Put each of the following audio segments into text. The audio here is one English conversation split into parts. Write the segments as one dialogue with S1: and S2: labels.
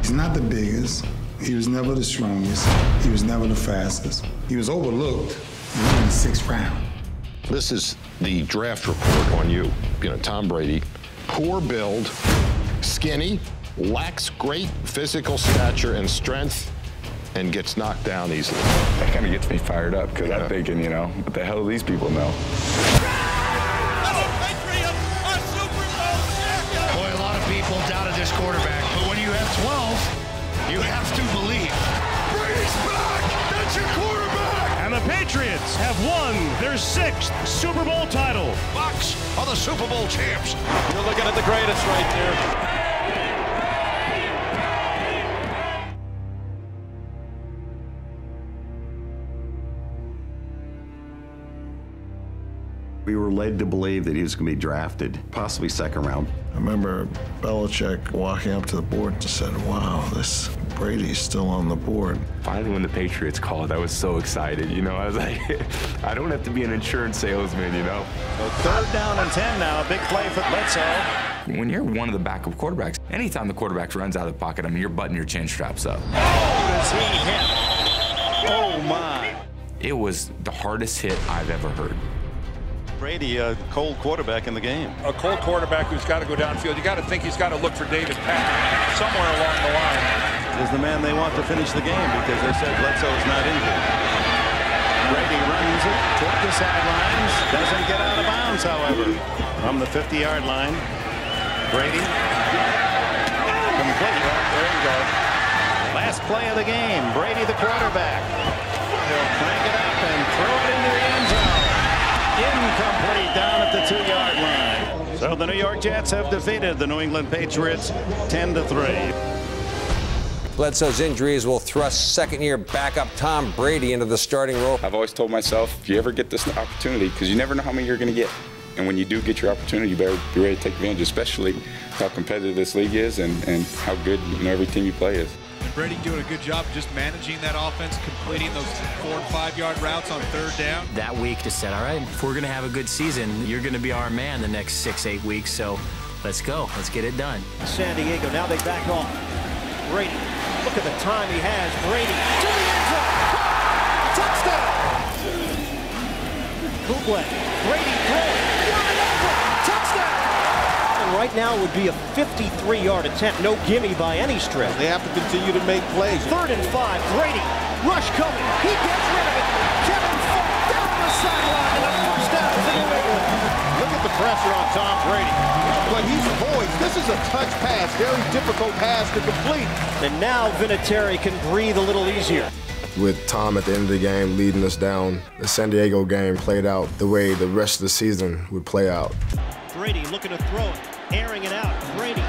S1: He's not the biggest. He was never the strongest. He was never the fastest. He was overlooked in the 6th round.
S2: This is the draft report on you. You know, Tom Brady, poor build, skinny, lacks great physical stature and strength, and gets knocked down easily.
S3: That kind of gets me fired up because I'm thinking, you know, what the hell do these people know?
S4: Boy, a lot of people doubted this quarterback, but when you have 12, you have to believe.
S5: Brady's back! That's your quarterback!
S6: And the Patriots have won their 6th Super Bowl title.
S4: Bucs are the Super Bowl champs.
S7: You're looking at the greatest right there.
S8: We were led to believe that he was going to be drafted, possibly 2nd round.
S9: I remember Belichick walking up to the board and said, wow, this Brady's still on the board.
S3: Finally, when the Patriots called, I was so excited. You know, I was like, I don't have to be an insurance salesman, you know.
S10: So 3rd down and 10 now, a big play for Bledsoe.
S11: When you're one of the backup quarterbacks, anytime the quarterback runs out of the pocket, I mean, you're buttoning your chin straps up.
S10: Oh, does he hit? Oh, my.
S11: It was the hardest hit I've ever heard.
S10: Brady, a cold quarterback in the game.
S7: A cold quarterback who's got to go downfield. You got to think he's got to look for David Patton somewhere along the line.
S10: Is the man they want to finish the game because they said Bledsoe's not injured. Brady runs it toward the sidelines. Doesn't get out of bounds, however. From the 50-yard line. Brady. Complete. There you go. Last play of the game. Brady, the quarterback. He'll crank it up and throw it into the end zone. Incomplete down at the 2-yard line. So the New York Jets have defeated the New England Patriots 10-3.
S12: Bledsoe's injuries will thrust 2nd-year backup Tom Brady into the starting role.
S3: I've always told myself, if you ever get this opportunity, because you never know how many you're going to get. And when you do get your opportunity, you better be ready to take advantage, especially how competitive this league is and how good, you know, every team you play is.
S13: Brady doing a good job just managing that offense, completing those 4- and 5-yard routes on 3rd down.
S14: That week just said, all right, if we're going to have a good season, you're going to be our man the next 6-8 weeks. So let's go. Let's get it done.
S15: San Diego, now they back off. Brady, look at the time he has. Brady to the end zone. Touchdown. Kugler, Brady throwing. Touchdown. Right now would be a 53-yard attempt. No gimme by any stretch.
S16: They have to continue to make plays.
S15: 3rd and 5. Brady. Rush coming. He gets rid of it. Kevin Falk down the sideline. And a first down for New England.
S16: Look at the pressure on Tom Brady. But he's poised. This is a touch pass. Very difficult pass to complete.
S15: And now Vinatieri can breathe a little easier.
S9: With Tom at the end of the game leading us down, the San Diego game played out the way the rest of the season would play out.
S15: Brady looking to throw it. Airing it out. Brady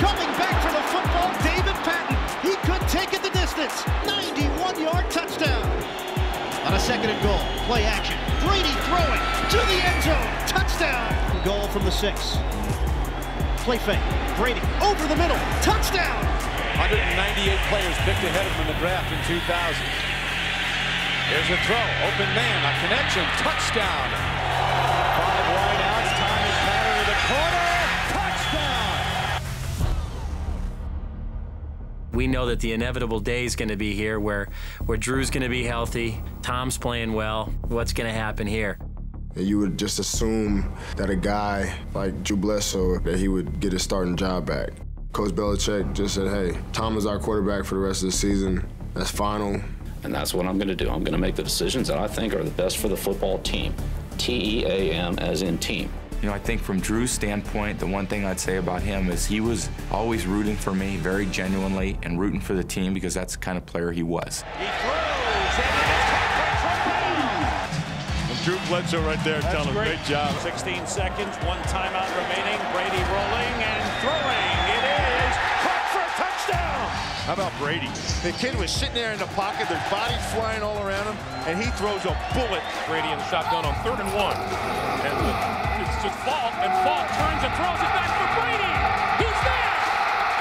S15: coming back for the football. David Patton. He could take it the distance. 91-yard touchdown. On a 2nd and goal. Play action. Brady throwing to the end zone. Touchdown. Goal from the 6. Play fake. Brady over the middle. Touchdown.
S7: 198 players picked ahead of him in the draft in 2000. Here's a throw. Open man. A connection. Touchdown. 5 wide outs. Time is matter to the corner.
S14: We know that the inevitable day is going to be here where Drew's going to be healthy, Tom's playing well. What's going to happen here?
S9: You would just assume that a guy like Drew Bledsoe, that he would get his starting job back. Coach Belichick just said, hey, Tom is our quarterback for the rest of the season. That's final.
S17: And that's what I'm going to do. I'm going to make the decisions that I think are the best for the football team. T-E-A-M as in team.
S11: You know, I think from Drew's standpoint, the one thing I'd say about him is he was always rooting for me very genuinely and rooting for the team because that's the kind of player he was.
S7: He throws, and it is caught for Brady. Drew Bledsoe right there, telling him, great job.
S6: 16 seconds, 1 timeout remaining. Brady rolling and throwing. It is caught for a touchdown.
S7: How about Brady? The kid was sitting there in the pocket, there's bodies flying all around him, and he throws a bullet.
S6: Brady in the shotgun on 3rd and 1. And it's just Falk, and Falk turns and throws it back for Brady. He's there,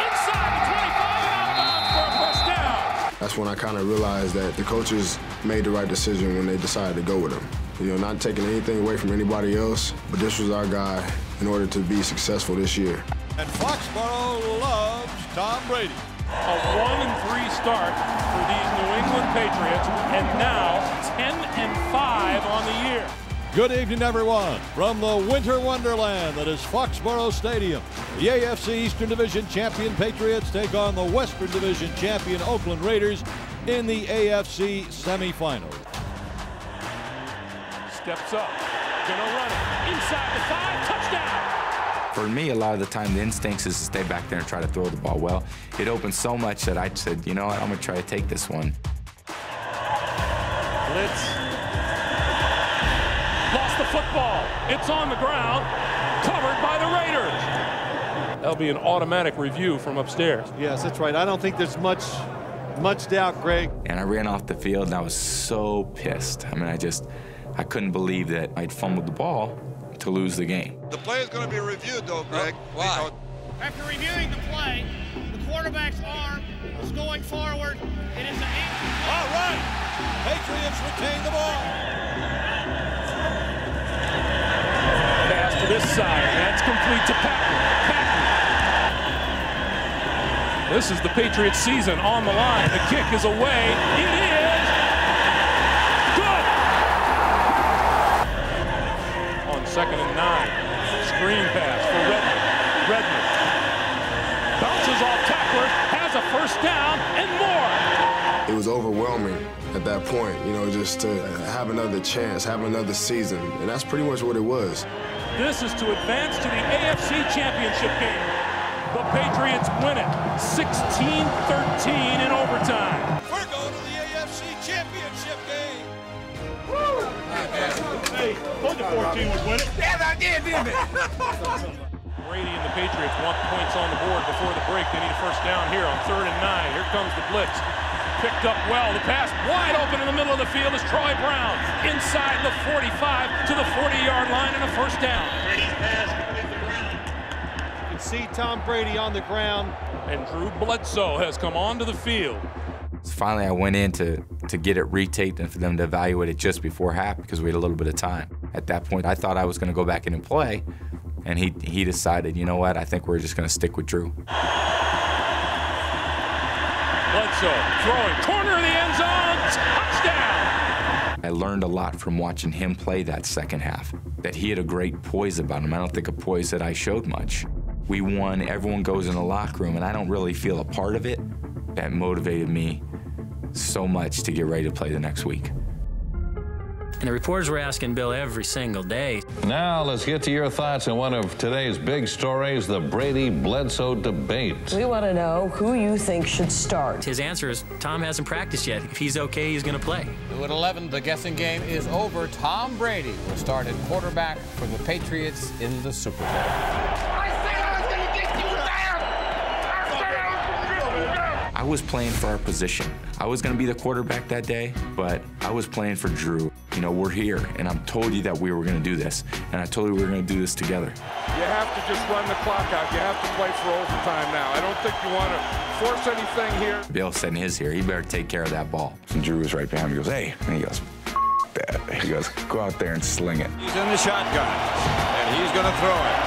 S6: inside the 25 and out of bounds for a first down.
S9: That's when I kind of realized that the coaches made the right decision when they decided to go with him. You know, not taking anything away from anybody else, but this was our guy in order to be successful this year.
S16: And Foxborough loves Tom Brady.
S6: A 1-3 start for these New England Patriots, and now 10-5 on the year.
S16: Good evening, everyone, from the winter wonderland that is Foxborough Stadium. The AFC Eastern Division champion Patriots take on the Western Division champion Oakland Raiders in the AFC semifinals.
S6: Steps up, gonna run it, inside the 5, touchdown!
S11: For me, a lot of the time, the instincts is to stay back there and try to throw the ball well. It opened so much that I said, you know what, I'm gonna try to take this one.
S6: Blitz. Lost the football. It's on the ground, covered by the Raiders. That'll be an automatic review from upstairs.
S16: Yes, that's right. I don't think there's much doubt, Greg.
S11: And I ran off the field, and I was so pissed. I mean, I couldn't believe that I'd fumbled the ball to lose the game.
S5: The play is going to be reviewed, though, Greg.
S18: Why? After reviewing the play, the quarterback's arm was going forward. It is an ankle.
S16: All right. Patriots retain the ball.
S6: Pass to this side. That's complete to Patton. This is the Patriots season on the line. The kick is away. It is good. On 2nd and 9. Screen pass for Redmond. Redmond bounces off tacklers, has a first down and more.
S9: It was overwhelming at that point, you know, just to have another chance, have another season, and that's pretty much what it was.
S6: This is to advance to the AFC Championship game. The Patriots win it, 16-13 in overtime.
S5: We're going to the AFC Championship game.
S6: Woo! Hey, told you 14 would win it.
S5: Yes, I did, didn't it?
S6: Brady and the Patriots want points on the board before the break. They need a first down here on 3rd and 9. Here comes the blitz. Picked up well. The pass wide open in the middle of the field is Troy Brown. Inside the 45 to the 40-yard line and a first down.
S15: You can see Tom Brady on the ground.
S6: And Drew Bledsoe has come onto the field.
S11: So finally, I went in to get it retaped and for them to evaluate it just before half because we had a little bit of time. At that point, I thought I was going to go back in and play, and he decided, you know what, I think we're just going to stick with Drew.
S6: Bledsoe throwing, corner of the end zone, touchdown!
S11: I learned a lot from watching him play that second half, that he had a great poise about him. I don't think a poise that I showed much. We won, everyone goes in the locker room, and I don't really feel a part of it. That motivated me so much to get ready to play the next week.
S14: And the reporters were asking Bill every single day.
S19: Now let's get to your thoughts on one of today's big stories, the Brady-Bledsoe debate.
S20: We want to know who you think should start.
S14: His answer is Tom hasn't practiced yet. If he's okay, he's going to play.
S21: At 11, the guessing game is over. Tom Brady will start at quarterback for the Patriots in the Super Bowl.
S11: I was playing for our position. I was going to be the quarterback that day, but I was playing for Drew. You know, we're here, and I told you that we were going to do this, and I told you we were going to do this together.
S6: You have to just run the clock out. You have to play for overtime now. I don't think you want to force anything here.
S11: Bill said in his here, he better take care of that ball.
S22: And Drew was right behind me. He goes, hey, and he goes, that. He goes, go out there and sling it.
S7: He's in the shotgun, and he's going to throw it.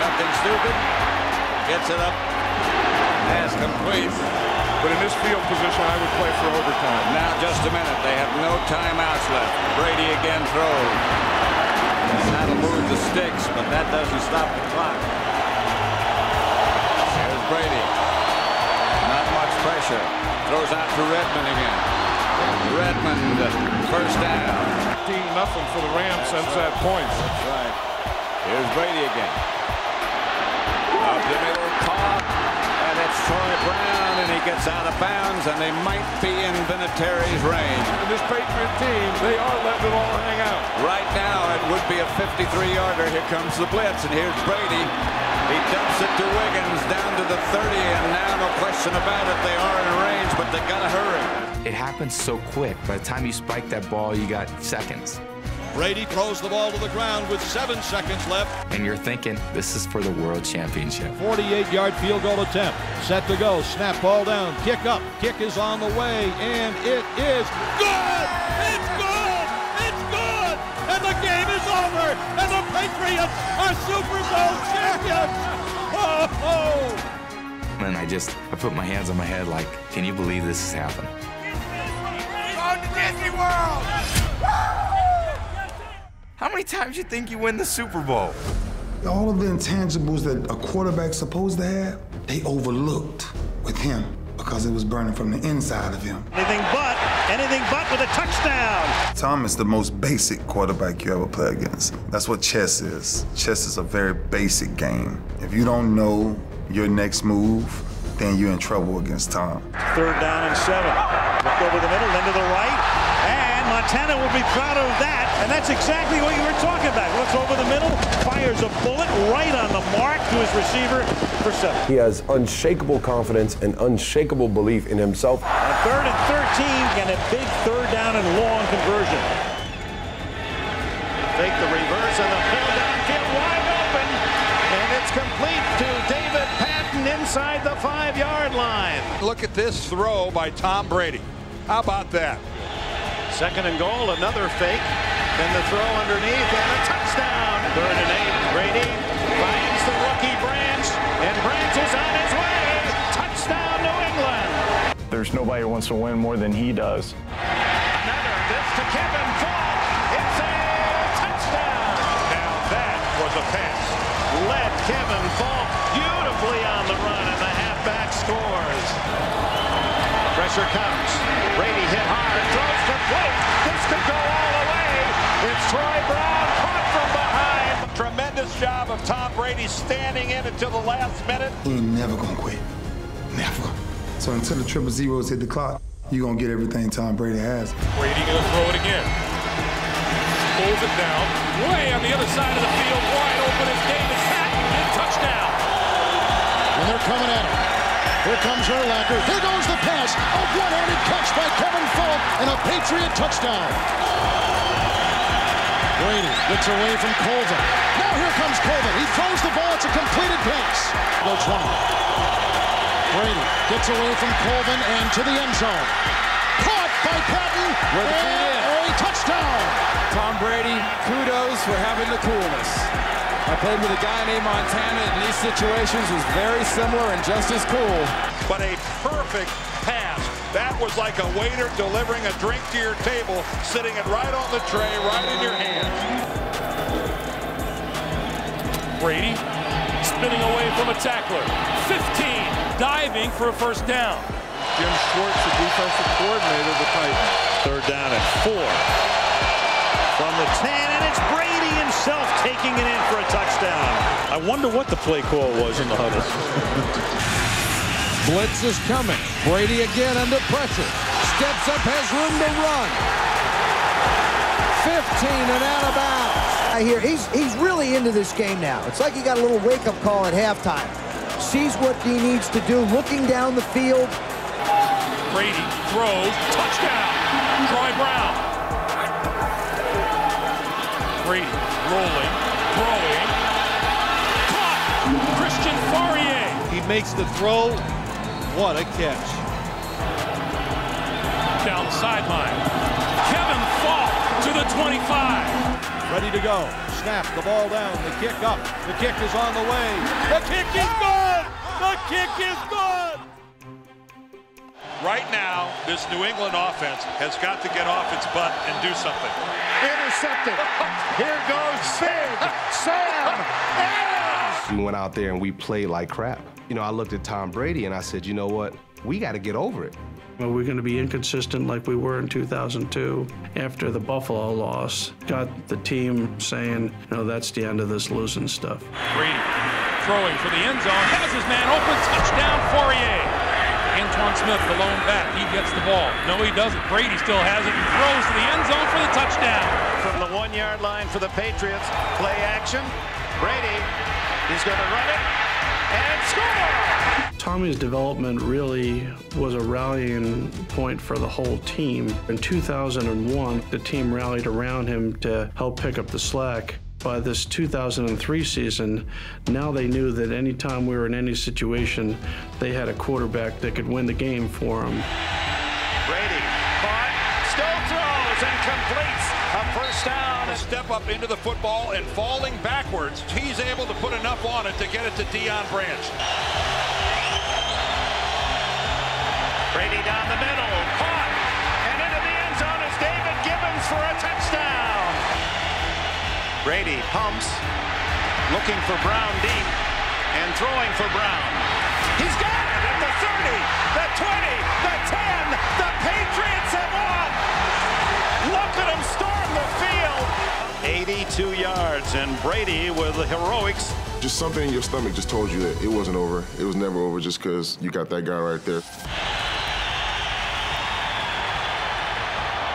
S7: Nothing stupid. Gets it up. Pass complete.
S6: But in this field position, I would play for overtime.
S7: Now, just a minute. They have no timeouts left. Brady again throws. And that'll move the sticks, but that doesn't stop the clock. Here's Brady. Not much pressure. Throws out to Redmond again. Redmond, first down.
S6: 15-0 for the Rams since that point.
S7: That's right. Here's Brady again. Up the middle, caught. And it's Troy Brown, and he gets out of bounds, and they might be in Vinatieri's range.
S6: And this Patriot team, they are letting it all hang out.
S7: Right now, it would be a 53-yarder. Here comes the blitz, and here's Brady. He dumps it to Wiggins down to the 30, and now no question about it, they are in range, but they gotta hurry.
S11: It happens so quick. By the time you spike that ball, you got seconds.
S16: Brady throws the ball to the ground with 7 seconds left.
S11: And you're thinking, this is for the World Championship.
S16: 48-yard field goal attempt. Set to go. Snap ball down. Kick up. Kick is on the way. And it is good! It's good! It's good! And the game is over! And the Patriots are Super Bowl champions! Oh!
S11: and I put my hands on my head like, can you believe this is happening?
S5: Going to Disney World!
S11: How many times you think you win the Super Bowl?
S1: All of the intangibles that a quarterback's supposed to have, they overlooked with him because it was burning from the inside of him.
S15: Anything but with a touchdown.
S1: Tom is the most basic quarterback you ever play against. That's what chess is. Chess is a very basic game. If you don't know your next move, then you're in trouble against Tom.
S15: 3rd down and 7. Look over the middle, then to the right. And Montana will be proud of that. And that's exactly what you were talking about. Looks over the middle, fires a bullet right on the mark to his receiver for 7.
S2: He has unshakable confidence and unshakable belief in himself.
S15: On 3rd and 13, and a big 3rd down and long conversion.
S10: Fake the reverse and the field downfield wide open. And it's complete to David Patton inside the 5-yard line.
S7: Look at this throw by Tom Brady. How about that?
S10: 2nd and goal, another fake. Then the throw underneath and a touchdown. 3rd and 8, Brady finds the rookie Branch, and Branch is on his way. Touchdown, New England.
S23: There's nobody who wants to win more than he does.
S10: Another, this to Kevin Falk. It's a touchdown.
S7: Now that was a pass.
S10: Led Kevin Falk beautifully on the run, and the halfback scores. Pressure comes. Brady hit hard, throws complete. This could go all the way. It's Troy Brown caught from behind.
S7: Tremendous job of Tom Brady standing in until the last minute.
S1: He ain't never gonna quit. Never. So until the 000s hit the clock, you're gonna get everything Tom Brady has.
S6: Brady gonna throw it again. Pulls it down. Way on the other side of the field. Wide open is David Patton. And touchdown.
S15: And they're coming at him. Here comes Urlacher. Here goes the pass. A one-handed catch by Kevin Falk and a Patriot touchdown. Brady gets away from Colvin. Now here comes Colvin. He throws the ball. It's a completed pass. Go 20. Brady gets away from Colvin and to the end zone. Caught by Patton and a touchdown.
S21: Tom Brady, kudos for having the coolness. I played with a guy named Montana in these situations, was very similar and just as cool.
S7: But a perfect pass. That was like a waiter delivering a drink to your table, sitting it right on the tray, right in your hands.
S6: Brady spinning away from a tackler. 15, diving for a 1st down.
S16: Jim Schwartz, the defensive coordinator of the Titans.
S15: 3rd down and 4. From the 10, and it's Brady himself taking it in for a touchdown. I wonder what the play call was in the huddle.
S16: Blitz is coming. Brady again under pressure. Steps up, has room to run. 15 and out of bounds.
S24: I hear he's really into this game now. It's like he got a little wake-up call at halftime. Sees what he needs to do, looking down the field.
S6: Brady throws, touchdown. Troy Brown. Brady rolling, throwing, caught! Christian Fauria.
S16: He makes the throw. What a catch.
S6: Down the sideline. Kevin Falk to the 25.
S16: Ready to go. Snap, the ball down, the kick up. The kick is on the way. The kick is good! The kick is good!
S7: Right now, this New England offense has got to get off its butt and do something.
S10: Intercepted. Here goes Big Sam Adams.
S23: We went out there and we played like crap. You know, I looked at Tom Brady and I said, you know what? We got to get over it.
S25: Well, we're going to be inconsistent like we were in 2002 after the Buffalo loss. Got the team saying, no, that's the end of this losing stuff.
S6: Brady throwing for the end zone, has his man open, touchdown Fauria. Antoine Smith, the lone back, he gets the ball. No, he doesn't. Brady still has it and throws to the end zone for the touchdown.
S10: From the 1-yard line for the Patriots, play action. Brady, he's going to run it and score!
S25: Tommy's development really was a rallying point for the whole team. In 2001, the team rallied around him to help pick up the slack. By this 2003 season, now they knew that anytime we were in any situation, they had a quarterback that could win the game for them.
S10: Brady caught, still throws and completes a first down.
S7: A step up into the football and falling backwards, he's able to put enough on it to get it to Deion Branch.
S10: Brady down the middle, caught, and into the end zone is David Gibbons for a touchdown. Brady pumps, looking for Brown deep, and throwing for Brown. He's got it at the 30, the 20, the 10. The Patriots have won. Look at them storm the field. 82 yards, and Brady with the heroics.
S9: Just something in your stomach just told you that it wasn't over. It was never over just because you got that guy right there.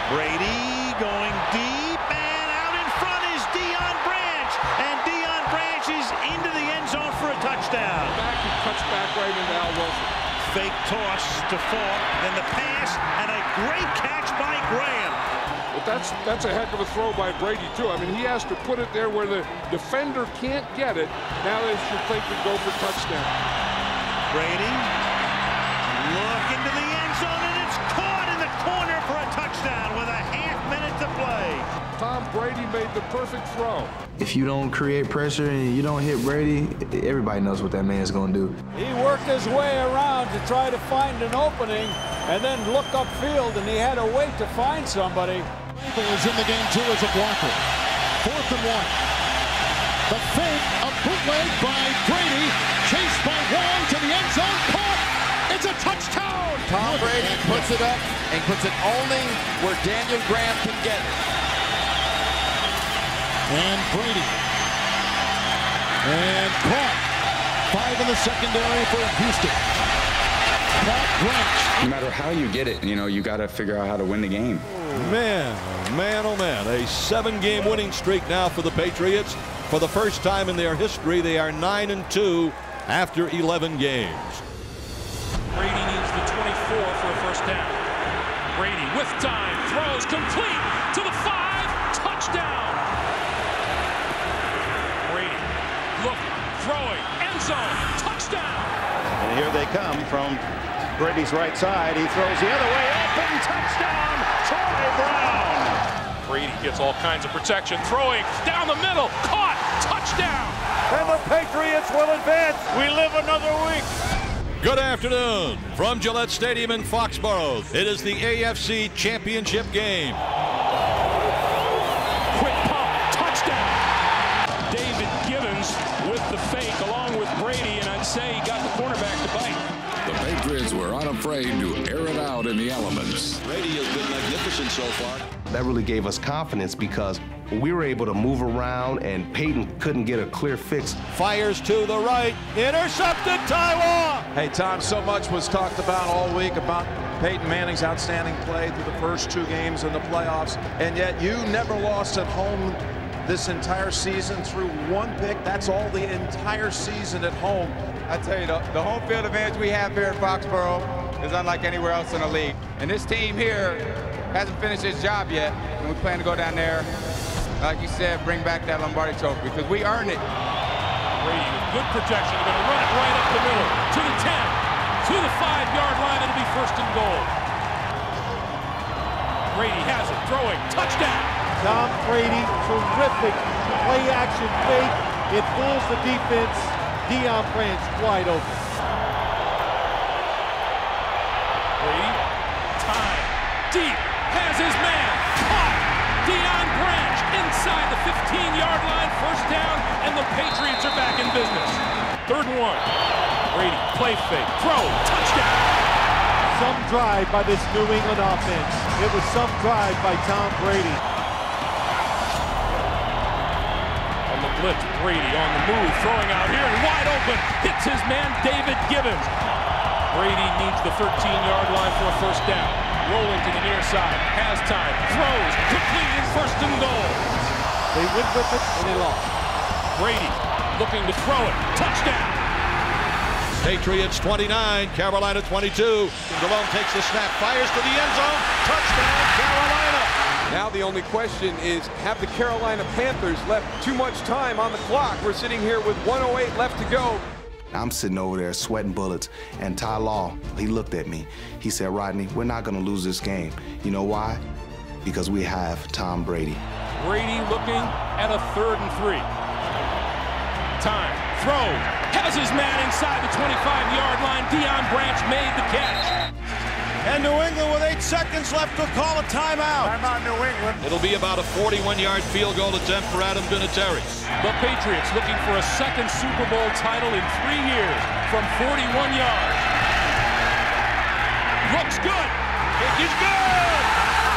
S15: Brady going deep, and out in front is Deion Branch. And Deion Branch is into the end zone for a touchdown.
S5: Back, he cuts back right into Al Wilson.
S15: Fake toss to Falk, then the pass, and a great catch by Graham.
S5: But that's a heck of a throw by Brady, too. I mean, he has to put it there where the defender can't get it. Now they should think to go for touchdown.
S15: Brady, look into the end zone, and it's caught in the corner for a touchdown with a half-minute to play.
S5: Tom Brady made the perfect throw.
S3: If you don't create pressure and you don't hit Brady, everybody knows what that man's going to do.
S16: He worked his way around to try to find an opening and then look upfield, and he had to wait to find somebody.
S4: Is in the game too as a blocker. 4th and 1. The fake, a bootleg by Brady, chased by Wong to the end zone, caught. It's a touchdown.
S7: Tom Brady puts it up and puts it only where Daniel Graham can get it.
S4: And Brady. And caught. 5 in the secondary for Houston.
S22: No matter how you get it, you got to figure out how to win the game.
S16: Man, oh man, a 7-game winning streak now for the Patriots. For the first time in their history, they are 9-2 after 11 games.
S6: Brady needs the 24 for a first down. Brady with time, throws complete to the 5, touchdown. Brady looking, throwing, end zone, touchdown.
S10: And here they come from Brady's right side. He throws the other way, open, touchdown, Troy Brown.
S6: Brady gets all kinds of protection, throwing down the middle, caught, touchdown.
S16: And the Patriots will advance.
S15: We live another week.
S16: Good afternoon from Gillette Stadium in Foxborough. It is the AFC Championship game.
S6: Quick pump, touchdown. David Gibbons with the fake along with Brady, and I'd say he got the cornerback to bite.
S8: The Patriots were unafraid to air it out in the elements.
S4: Brady has been magnificent so far.
S23: That really gave us confidence because we were able to move around and Peyton couldn't get a clear fix.
S16: Fires to the right, intercepted, Tyler.
S7: Hey, Tom, so much was talked about all week about Peyton Manning's outstanding play through the first 2 games in the playoffs, and yet you never lost at home this entire season through 1 pick. That's all the entire season at home.
S12: I tell you, the home field advantage we have here in Foxborough is unlike anywhere else in the league. And this team here hasn't finished its job yet, and we plan to go down there, like you said, bring back that Lombardi trophy because we earned it.
S6: Brady with good protection, going to run it right up the middle, to the 10, to the 5-yard line, it'll be 1st and goal. Brady has it, throwing, touchdown.
S13: Tom Brady, terrific play-action fake. It fools the defense. Deion Branch wide open.
S6: Brady, time, deep, has his man, caught. Deion Branch inside the 15-yard line, 1st down, and the Patriots are back in business. 3rd and 1. Brady, play fake, throw, touchdown.
S13: Some drive by this New England offense. It was some drive by Tom Brady.
S6: On the blitz, Brady on the move, throwing out here and wide open. Hits his man, David Gibbons. Brady needs the 13-yard line for a 1st down. Rolling to the near side, has time, throws, completed, 1st and goal.
S13: They went with it and they lost.
S6: Brady looking to throw it, touchdown.
S16: Patriots 29, Carolina 22. Jerome takes the snap, fires to the end zone, touchdown Carolina.
S21: Now the only question is, have the Carolina Panthers left too much time on the clock? We're sitting here with 1:08 left to go.
S23: I'm sitting over there sweating bullets, and Ty Law, he looked at me. He said, Rodney, we're not going to lose this game. You know why? Because we have Tom Brady.
S6: Brady looking at a 3rd and 3. Time, throw, has his man inside the 25-yard line. Deion Branch made the catch.
S16: And New England with 8 seconds left will call a timeout.
S14: Timeout, New England.
S16: It'll be about a 41-yard field goal attempt for Adam Vinatieri.
S6: The Patriots looking for a second Super Bowl title in 3 years from 41 yards. Looks good. Kick is good.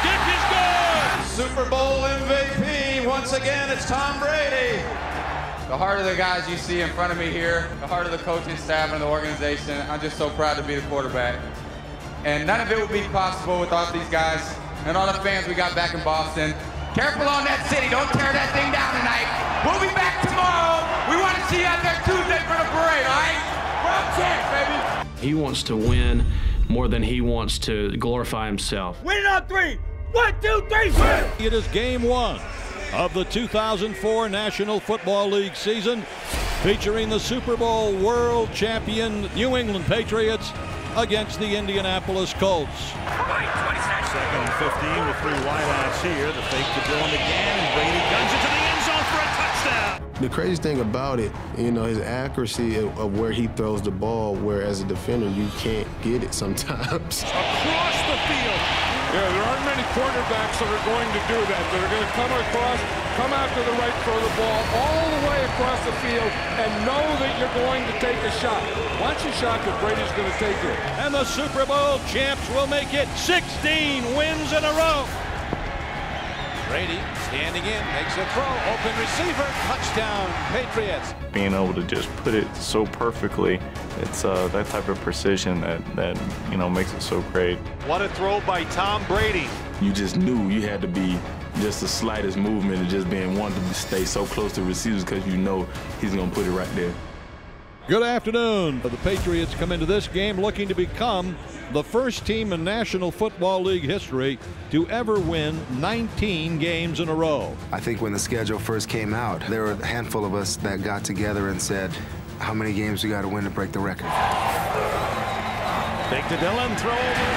S6: Kick is good.
S7: Super Bowl MVP. Once again, it's Tom Brady. The heart of the guys you see in front of me here, the heart of the coaching staff and the organization, I'm just so proud to be the quarterback. And none of it would be possible without these guys and all the fans we got back in Boston. Careful on that city. Don't tear that thing down tonight. We'll be back tomorrow. We want to see you out there Tuesday for the parade, all right? World champs, baby.
S25: He wants to win more than he wants to glorify himself.
S14: Win on 3. 1, 2, 3, win!
S16: It is game 1 of the 2004 National Football League season, featuring the Super Bowl world champion New England Patriots against the Indianapolis Colts.
S14: Second and 15 with 3 wideouts here. The fake to Dillon again, and Brady guns it to the end zone for a touchdown.
S9: The crazy thing about it, you know, his accuracy of where he throws the ball, where as a defender you can't get it sometimes.
S5: Across the field. Yeah, there aren't many quarterbacks that are going to do that. They're going to come across, come out to the right, throw the ball all the way across the field, and know that you're going to take a shot. Watch a shot that Brady's going to take it.
S16: And the Super Bowl champs will make it 16 wins in a row.
S7: Brady standing in, makes a throw, open receiver, touchdown, Patriots.
S17: Being able to just put it so perfectly, it's that type of precision that you know makes it so great.
S13: What a throw by Tom Brady.
S22: You just knew you had to be just the slightest movement and just being wanting to stay so close to receivers because you know he's going to put it right there.
S16: Good afternoon. The Patriots come into this game looking to become the first team in National Football League history to ever win 19 games in a row.
S23: I think when the schedule first came out, there were a handful of us that got together and said, how many games we got to win to break the record?
S14: Fake to Dillon, throw over.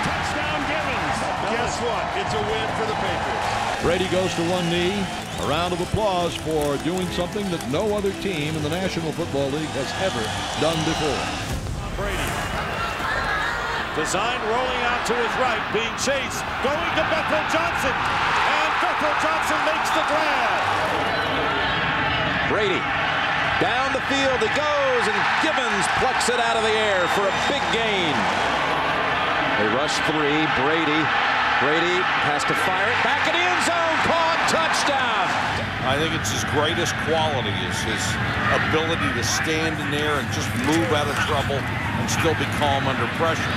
S14: Touchdown, Givens. Guess what? It's a win for the Patriots.
S16: Brady goes to one knee. A round of applause for doing something that no other team in the National Football League has ever done before.
S14: Brady. Design rolling out to his right, being chased, going to Bethel Johnson, and Bethel Johnson makes the grab.
S10: Brady, down the field he goes, and Givens plucks it out of the air for a big gain. They rush 3, Brady has to fire it back in the end zone, caught, touchdown.
S18: I think it's his greatest quality is his ability to stand in there and just move out of trouble and still be calm under pressure.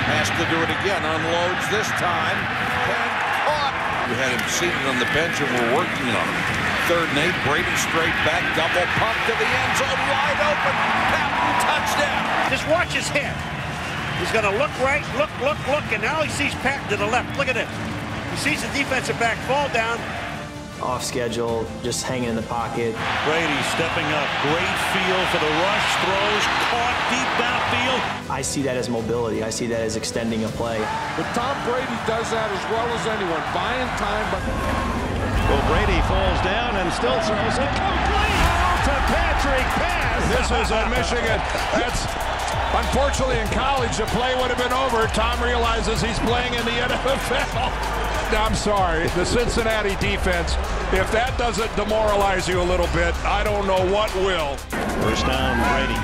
S18: Has to do it again, unloads this time, and caught. We had him seated on the bench and we're working on him. 3rd and 8, Brady straight back, double pump to the end zone, wide open, Patton, touchdown.
S13: Just watch his head. He's going to look right, look, and now he sees Patton to the left. Look at it. He sees the defensive back fall down.
S19: Off schedule, just hanging in the pocket.
S14: Brady stepping up, great feel for the rush, throws, caught deep downfield.
S19: I see that as mobility. I see that as extending a play.
S5: But Tom Brady does that as well as anyone, buying time. But
S14: well, Brady falls down and still throws it complete to Patrick Pass.
S5: This is a Michigan. That's unfortunately in college the play would have been over. Tom realizes he's playing in the NFL. I'm sorry, the Cincinnati defense, if that doesn't demoralize you a little bit, I don't know what will.
S14: First down, Brady.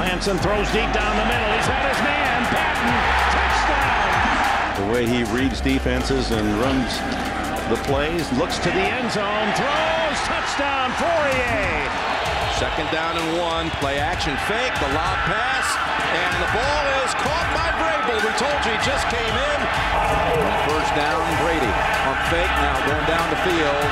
S14: Lanson throws deep down the middle. He's had his man, Patton, touchdown. The way he reads defenses and runs the plays, looks to the end zone, throws, touchdown, Fourier.
S10: 2nd down and 1, play action fake, the lob pass, and the ball is caught by Vrabel. We told you he just came in. First down, Brady on fake, now going down the field,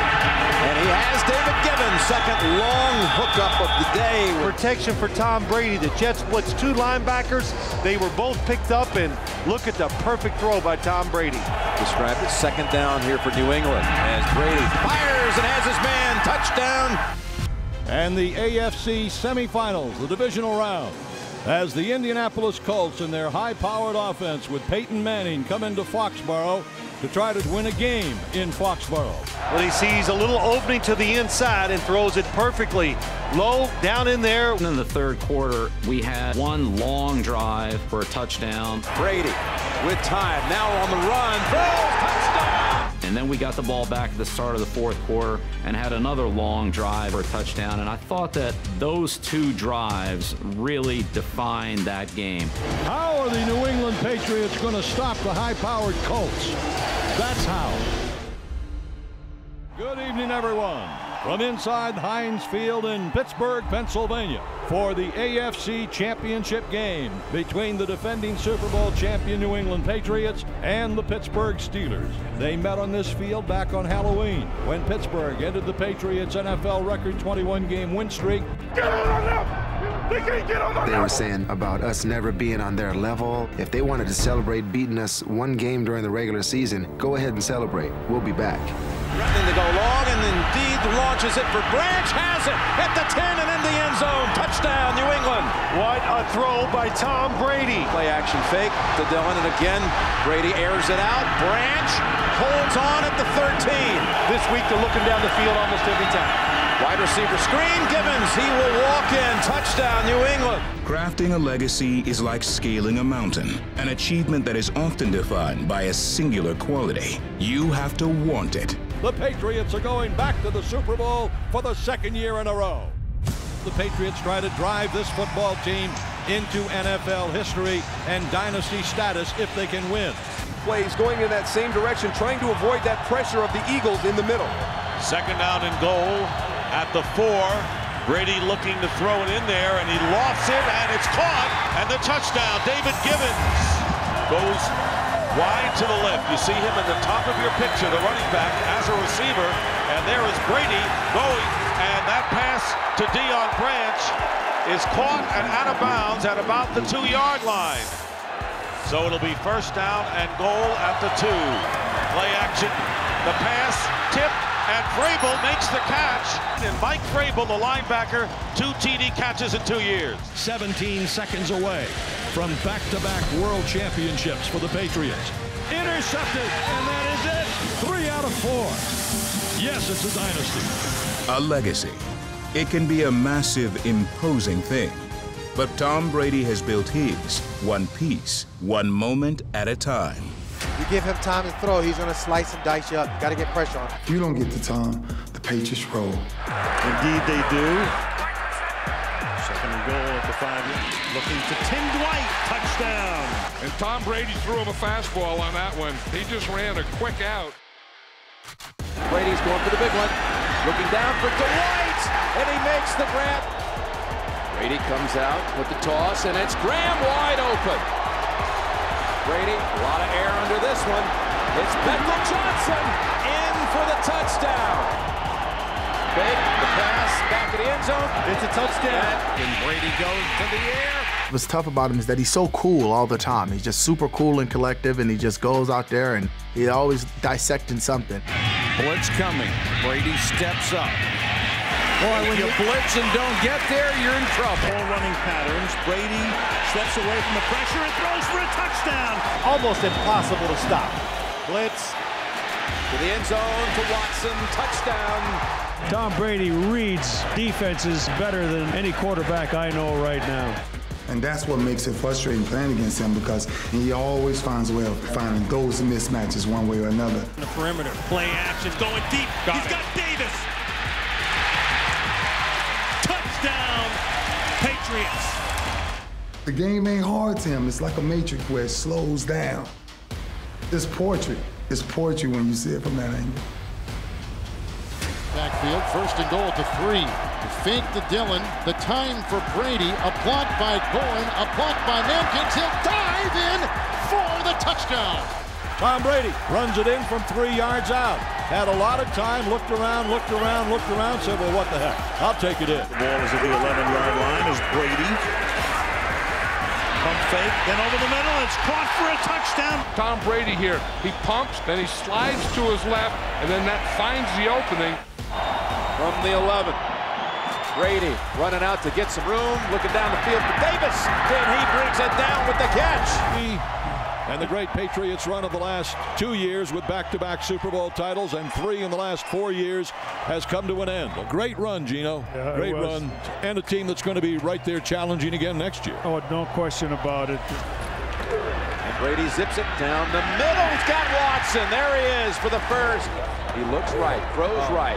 S10: and he has David Givens, 2nd long hookup of the day.
S13: Protection for Tom Brady. The Jets blitz 2 linebackers. They were both picked up, and look at the perfect throw by Tom Brady.
S10: Described it 2nd down here for New England as Brady fires and has his man, touchdown.
S16: And the AFC semifinals, the divisional round, as the Indianapolis Colts in their high-powered offense with Peyton Manning come into Foxborough to try to win a game in Foxborough.
S13: Well, he sees a little opening to the inside and throws it perfectly low down in there.
S1: In the third quarter, we had one long drive for a touchdown.
S7: Brady with time, now on the run, throws, touchdown!
S1: And then we got the ball back at the start of the fourth quarter and had another long drive for a touchdown. And I thought that those two drives really defined that game.
S16: How are the New England Patriots going to stop the high-powered Colts? That's how. Good evening, everyone. From inside Heinz Field in Pittsburgh, Pennsylvania, for the AFC Championship game between the defending Super Bowl champion New England Patriots and the Pittsburgh Steelers. They met on this field back on Halloween when Pittsburgh ended the Patriots' NFL record 21-game win streak.
S2: Get on them! They can't get on them! They were saying about us never being on their level. If they wanted to celebrate beating us one game during the regular season, go ahead and celebrate. We'll be back.
S7: Threatening to go long, and indeed launches it for Branch, has it at the 10 and in the end zone. Touchdown, New England.
S13: What a throw by Tom Brady.
S7: Play action fake to Dillon, and again, Brady airs it out. Branch holds on at the 13.
S13: This week they're looking down the field almost every time.
S7: Wide receiver screen, Gibbons, he will walk in. Touchdown, New England.
S11: Crafting a legacy is like scaling a mountain, an achievement that is often defined by a singular quality. You have to want it.
S16: The Patriots are going back to the Super Bowl for the second year in a row. The Patriots try to drive this football team into NFL history and dynasty status if they can win.
S20: Plays going in that same direction, trying to avoid that pressure of the Eagles in the middle.
S14: Second down and goal at the 4. Brady looking to throw it in there, and he lofts it, and it's caught, and the touchdown. David Gibbons goes wide to the left. You see him at the top of your picture, the running back as a receiver, and there is Brady going, and that pass to Deion Branch is caught and out of bounds at about the 2-yard line. So it'll be first down and goal at the 2. Play action, the pass, tip, and Vrabel makes the catch. And Mike Vrabel, the linebacker, 2 TD catches in 2 years.
S16: 17 seconds away from back-to-back world championships for the Patriots. Intercepted, and that is it. 3 out of 4. Yes, it's a dynasty.
S11: A legacy. It can be a massive, imposing thing. But Tom Brady has built his, one piece, one moment at a time.
S24: You give him time to throw, he's going to slice and dice you up. Got to get pressure on him.
S26: If you don't get to Tom, the Patriots roll.
S13: Indeed they do. Second and goal at the 5-yard. Looking to Tim Dwight. Touchdown.
S5: And Tom Brady threw him a fastball on that one. He just ran a quick out.
S7: Brady's going for the big one. Looking down for Dwight, and he makes the grab. Brady comes out with the toss, and it's Graham wide open. Brady, a lot of air under this one. It's Beckel Johnson in for the touchdown. Big, the pass, back in the end zone.
S13: It's a touchdown.
S7: And Brady goes to the air.
S27: What's tough about him is that he's so cool all the time. He's just super cool and collective, and he just goes out there and he's always dissecting something.
S7: Blitz coming. Brady steps up. Boy, when you blitz and don't get there, you're in trouble.
S13: Ball running patterns. Brady steps away from the pressure and throws for a touchdown. Almost impossible to stop. Blitz.
S7: To the end zone to Watson. Touchdown.
S28: Tom Brady reads defenses better than any quarterback I know right now.
S26: And that's what makes it frustrating playing against him, because he always finds a way of finding those mismatches one way or another.
S13: The perimeter. Play action going deep. He's got Davis. Touchdown, Patriots.
S26: The game ain't hard to him. It's like a matrix where it slows down. It's poetry. It's poetry when you see it from that angle.
S4: Backfield, first and goal to 3. Fake to Dillon. The time for Brady. A block by Bourne. A block by Namkins. He'll dive in for the touchdown.
S16: Tom Brady runs it in from 3 yards out. Had a lot of time, looked around, said, well, what the heck? I'll take it in.
S13: The ball is at the 11-yard line as Brady. Pump fake, then over the middle. It's caught for a touchdown.
S5: Tom Brady here. He pumps, then he slides to his left, and then that finds the opening.
S7: From the 11. Brady running out to get some room, looking down the field for Davis. Then he brings it down with the catch.
S16: And the great Patriots run of the last 2 years with back-to-back Super Bowl titles and 3 in the last 4 years has come to an end. A great run, Gino.
S28: Yeah,
S16: great run. And a team that's going to be right there challenging again next year.
S28: Oh, no question about it.
S7: And Brady zips it down the middle. He's got Watson. There he is for the first. He looks right, throws right.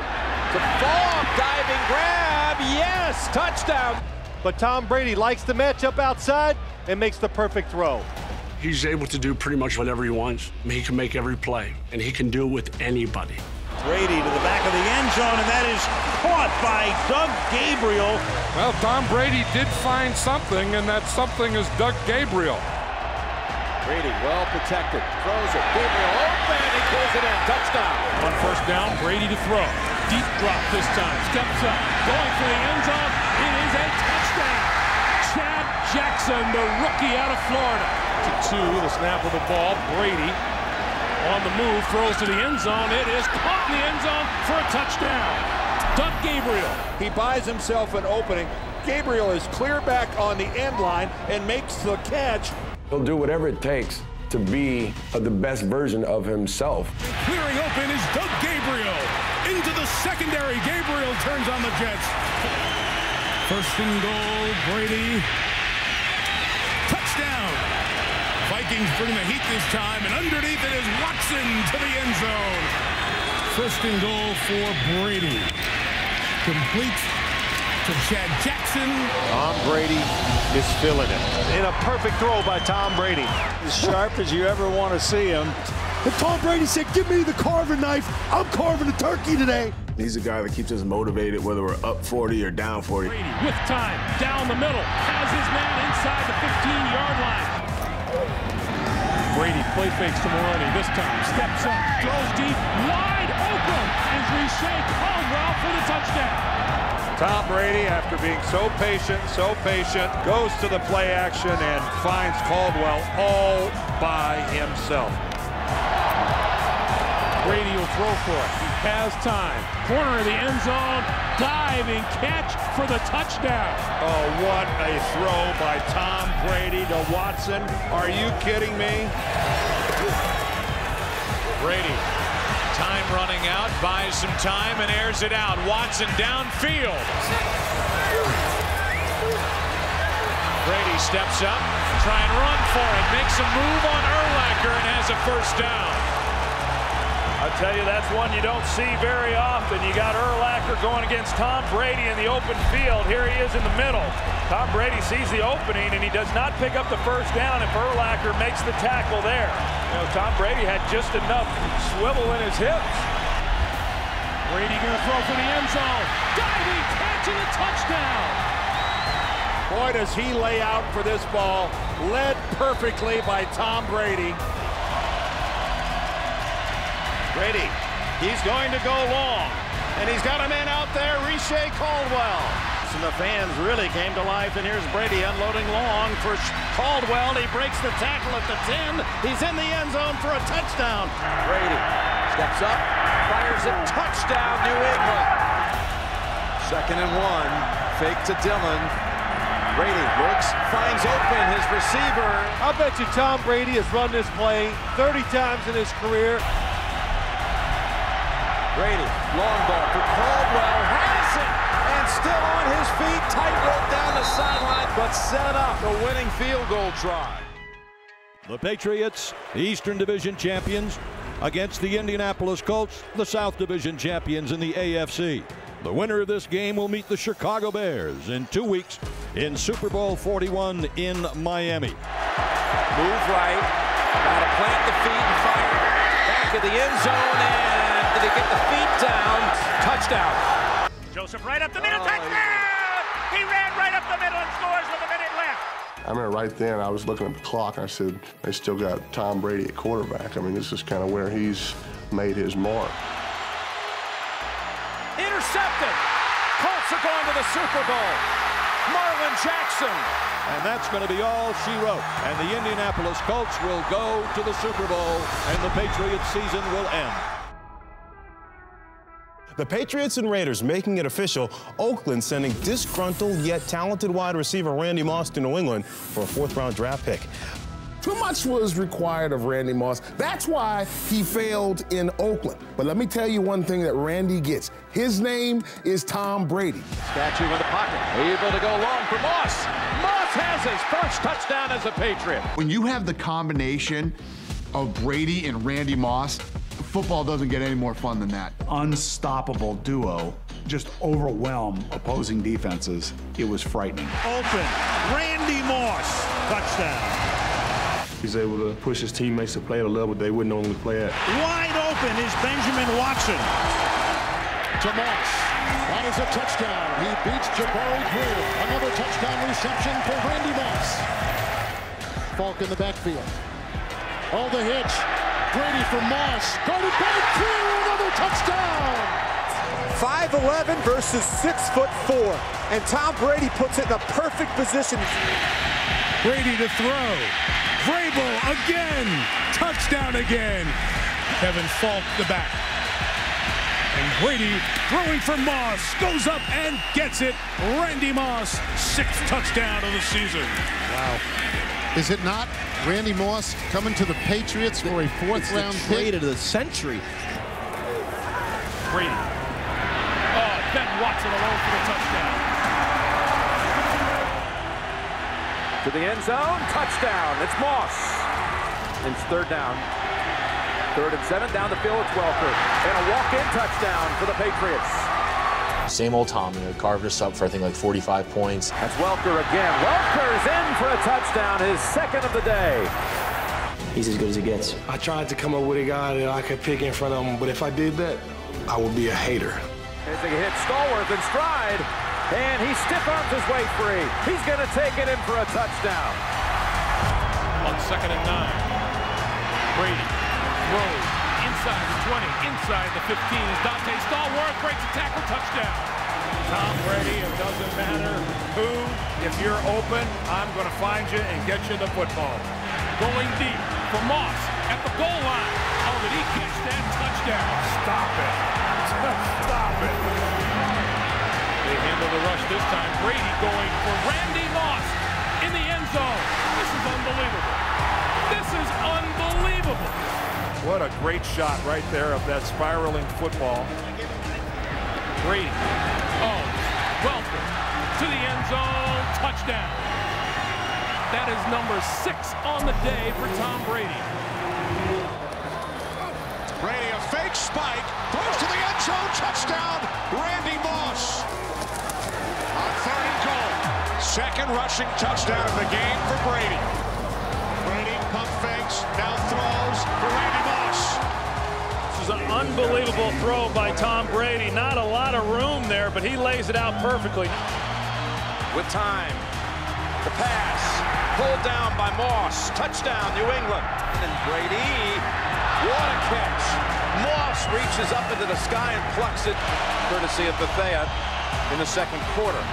S7: To fall, diving grab. Yes, touchdown.
S13: But Tom Brady likes the matchup outside and makes the perfect throw.
S3: He's able to do pretty much whatever he wants. I mean, he can make every play, and he can do it with anybody.
S6: Brady to the back of the end zone, and that is caught by Doug Gabriel.
S5: Well, Tom Brady did find something, and that something is Doug Gabriel.
S7: Brady well protected, throws it. Gabriel open, he pulls it in. Touchdown.
S8: On first down, Brady to throw. Deep drop this time. Steps up, going for the end zone. It is a touchdown. Chad Jackson, the rookie out of Florida. To 2, the snap of the ball. Brady on the move, throws to the end zone. It is caught in the end zone for a touchdown. Doug Gabriel.
S5: He buys himself an opening. Gabriel is clear back on the end line and makes the catch.
S9: He'll do whatever it takes to be the best version of himself.
S8: Clearing open is Doug Gabriel. Into the secondary. Gabriel turns on the Jets. First and goal, Brady. Touchdown. Vikings bring the heat this time, and underneath it is Watson to the end zone. First and goal for Brady. Complete to Chad Jackson.
S13: Tom Brady is feeling it. In a perfect throw by Tom Brady.
S6: As sharp as you ever want to see him.
S26: And Tom Brady said, give me the carving knife. I'm carving a turkey today.
S22: He's a guy that keeps us motivated, whether we're up 40 or down 40.
S8: Brady with time, down the middle, has his man inside the 15-yard line. Brady play fakes to Maroney this time, steps up, throws deep, wide open, and G.O.A.T Caldwell for the touchdown.
S5: Tom Brady, after being so patient, goes to the play action and finds Caldwell all by himself.
S8: Brady will throw for it. He has time. Corner of the end zone. Diving catch for the touchdown.
S5: Oh, what a throw by Tom Brady to Watson. Are you kidding me?
S8: Brady. Time running out. Buys some time and airs it out. Watson downfield. Brady steps up. Try and run for it. Makes a move on Urlacher and has a first down.
S6: I'll tell you, that's one you don't see very often. You got Urlacher going against Tom Brady in the open field. Here he is in the middle. Tom Brady sees the opening, and he does not pick up the first down if Urlacher makes the tackle there. You know, Tom Brady had just enough swivel in his hips.
S8: Brady going to throw for the end zone. Diving catch and a touchdown.
S5: Boy, does he lay out for this ball. Led perfectly by Tom Brady.
S6: Brady, he's going to go long, and he's got a man out there, G.O.A.T Caldwell. And the fans really came to life, and here's Brady unloading long for Caldwell. He breaks the tackle at the 10. He's in the end zone for a touchdown.
S7: Brady steps up, fires it, touchdown, New England. 2nd and 1, fake to Dillon. Brady looks, finds open his receiver.
S13: I'll bet you Tom Brady has run this play 30 times in his career.
S7: Brady, long ball for Caldwell, has it, and still on his feet, tightrope down the sideline, but set up a winning field goal try.
S16: The Patriots, the Eastern Division champions, against the Indianapolis Colts, the South Division champions in the AFC. The winner of this game will meet the Chicago Bears in 2 weeks in Super Bowl 41 in Miami.
S7: Move right, gotta plant the feet and fire back of the end zone, and did he get the feet down? Touchdown.
S6: Joseph right up the middle, touchdown! He ran right up the middle and scores with a minute left.
S12: I remember right then I was looking at the clock and I said, they still got Tom Brady at quarterback. I mean, this is kind of where he's made his mark.
S7: Intercepted. Colts are going to the Super Bowl. Marlon Jackson.
S16: And that's going to be all she wrote. And the Indianapolis Colts will go to the Super Bowl, and the Patriots season will end.
S15: The Patriots and Raiders making it official. Oakland sending disgruntled yet talented wide receiver Randy Moss to New England for a 4th-round draft pick.
S9: Too much was required of Randy Moss. That's why he failed in Oakland. But let me tell you one thing that Randy gets. His name is Tom Brady.
S7: Statue in the pocket, able to go long for Moss. Moss has his first touchdown as a Patriot.
S1: When you have the combination of Brady and Randy Moss, football doesn't get any more fun than that.
S10: Unstoppable duo, just overwhelm opposing defenses. It was frightening.
S8: Open, Randy Moss, touchdown.
S9: He's able to push his teammates to play at a level they wouldn't normally play at.
S8: Wide open is Benjamin Watson.
S4: To Moss. That is a touchdown. He beats Jabari Greer. Another touchdown reception for Randy Moss. Falk in the backfield. Oh, the hitch. Brady for Moss. Guarded by Greer. Another touchdown.
S20: 5'11" versus 6'4", and Tom Brady puts it in a perfect position.
S8: Brady to throw. Vrabel again. Touchdown again. Kevin Falk the back. And Brady throwing for Moss. Goes up and gets it. Randy Moss, 6th touchdown of the season.
S4: Wow. Is it not? Randy Moss coming to the Patriots for a 4th-round
S7: trade of the century.
S8: Brady. Oh, Ben Watson alone for the touchdown.
S20: To the end zone, touchdown. It's Moss. It's 3rd down. 3rd and 7, down the field, it's Welker. And a walk-in touchdown for the Patriots.
S17: Same old Tom, carved us up for I think like 45 points.
S20: That's Welker again. Welker's in for a touchdown, his 2nd of the day.
S17: He's as good as it gets.
S9: I tried to come up with a guy that I could pick in front of him, but if I did that, I would be a hater.
S20: As they hit Stallworth in stride, and he stiff arms his way free. He's going to take it in for a touchdown.
S8: On 2nd and 9, Brady throws inside the 20, inside the 15 is Dante Stallworth, breaks a tackle, touchdown.
S6: Tom Brady, it doesn't matter who, if you're open, I'm going to find you and get you the football.
S8: Going deep for Moss at the goal line. Oh, did he catch that? Touchdown.
S6: Stop it. Stop it.
S8: They handle the rush this time. Brady going for Randy Moss in the end zone. This is unbelievable. This is unbelievable.
S6: What a great shot right there of that spiraling football.
S8: Brady. Oh, Welker to the end zone. Touchdown. That is number 6 on the day for Tom Brady.
S4: Brady, a fake spike. Throws to the end zone. Touchdown. Randy Moss. On 3rd and goal. 2nd rushing touchdown of the game for Brady. Brady pump fakes. Now throws for Randy Moss.
S6: This is an unbelievable throw by Tom Brady. Not a lot of room there, but he lays it out perfectly.
S20: With time, the pass, pulled down by Moss. Touchdown, New England. And Brady, what a catch. Moss reaches up into the sky and plucks it, courtesy of Bethea in the 2nd quarter.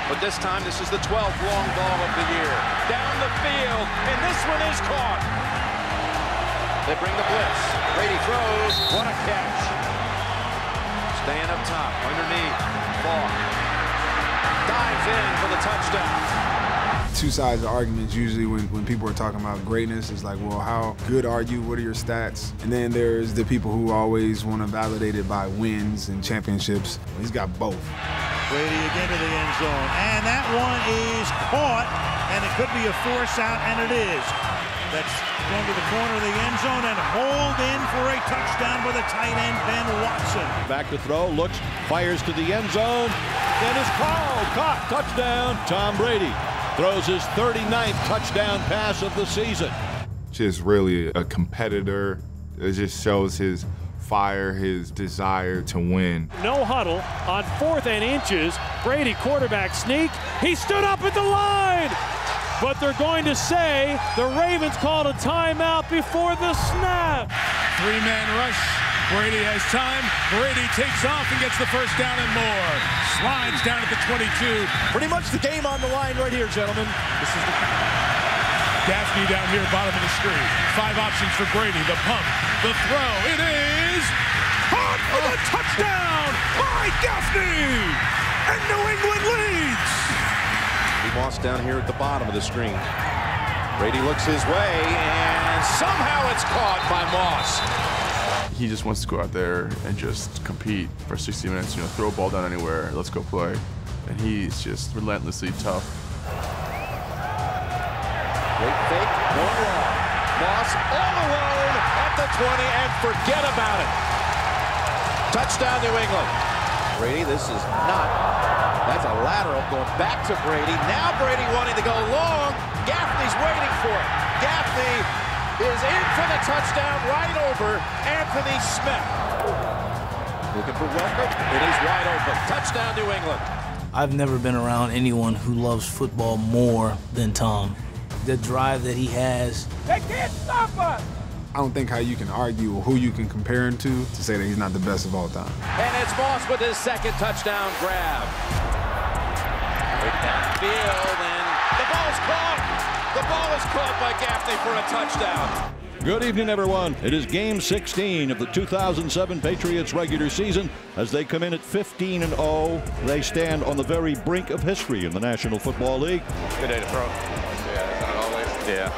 S20: But this time, this is the 12th long ball of the year. Down the field, and this one is caught. They bring the blitz. Brady throws. What a catch. Staying up top, underneath. Ball. Dives in for the touchdown.
S2: Two sides of arguments usually when people are talking about greatness is like, well, how good are you? What are your stats? And then there's the people who always want to validate it by wins and championships. Well, he's got both.
S8: Brady again to the end zone. And that one is caught, and it could be a force out, and it is. That's going to the corner of the end zone and hauled in for a touchdown with a tight end, Ben Watson.
S16: Back to throw, looks, fires to the end zone, and is called. Caught, touchdown, Tom Brady. Throws his 39th touchdown pass of the season.
S18: Just really a competitor. It just shows his fire, his desire to win.
S6: No huddle on 4th and inches. Brady quarterback sneak. He stood up at the line. But they're going to say the Ravens called a timeout before the snap.
S8: 3-man rush. Brady has time. Brady takes off and gets the first down and more. Slides down at the 22.
S7: Pretty much the game on the line right here, gentlemen. This is the
S8: Gaffney down here, bottom of the screen. 5 options for Brady. The pump, the throw. It is caught for the touchdown by Gaffney. And New England leads.
S7: Moss down here at the bottom of the screen.
S20: Brady looks his way, and somehow it's caught by Moss.
S11: He just wants to go out there and just compete for 60 minutes, throw a ball down anywhere, let's go play. And he's just relentlessly tough.
S20: Great fake, going long. Moss all alone at the 20, and forget about it. Touchdown, New England. Brady, this is not. That's a lateral going back to Brady. Now Brady wanting to go long. Gaffney's waiting for it. Gaffney is in for the touchdown right over Anthony Smith. Looking for Welker, and he's wide open. Touchdown, New England.
S14: I've never been around anyone who loves football more than Tom. The drive that he has.
S20: They can't stop us!
S2: I don't think how you can argue or who you can compare him to say that he's not the best of all time.
S20: And it's Moss with his second touchdown grab. Right downfield, and the ball's caught. The ball is caught by Gaffney for a touchdown.
S16: Good evening, everyone. It is Game 16 of the 2007 Patriots regular season. As they come in at 15-0, they stand on the very brink of history in the National Football League.
S20: Good day to throw. Yeah, it's not always. Yeah.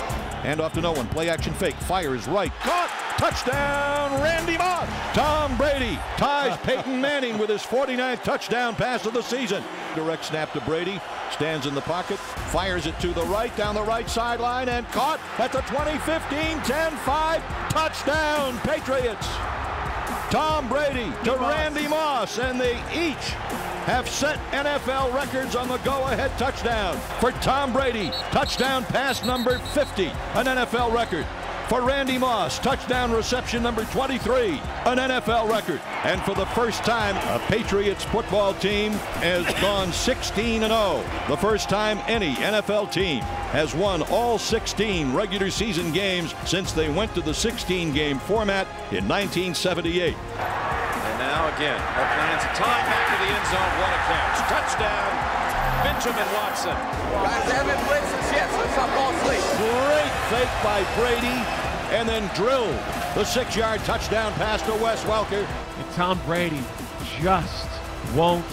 S16: Hand off to no one. Play action fake. Fires right. Caught. Touchdown, Randy Moss. Tom Brady ties Peyton Manning with his 49th touchdown pass of the season. Direct snap to Brady. Stands in the pocket. Fires it to the right, down the right sideline, and caught at the 20-15, 10-5. Touchdown, Patriots. Tom Brady to Randy Moss, and they each have set NFL records on the go-ahead touchdown. For Tom Brady, touchdown pass number 50, an NFL record. For Randy Moss, touchdown reception number 23, an NFL record. And for the first time, a Patriots football team has gone 16-0. The first time any NFL team has won all 16 regular season games since they went to the 16-game format in 1978.
S20: And now again, our plans of time back to the end zone. What a catch. Touchdown, Benjamin Watson.
S19: Guys, haven't blitzes yet, so let's not fall asleep.
S16: Great fake by Brady, and then drilled the 6-yard touchdown pass to Wes Welker.
S21: And Tom Brady just won't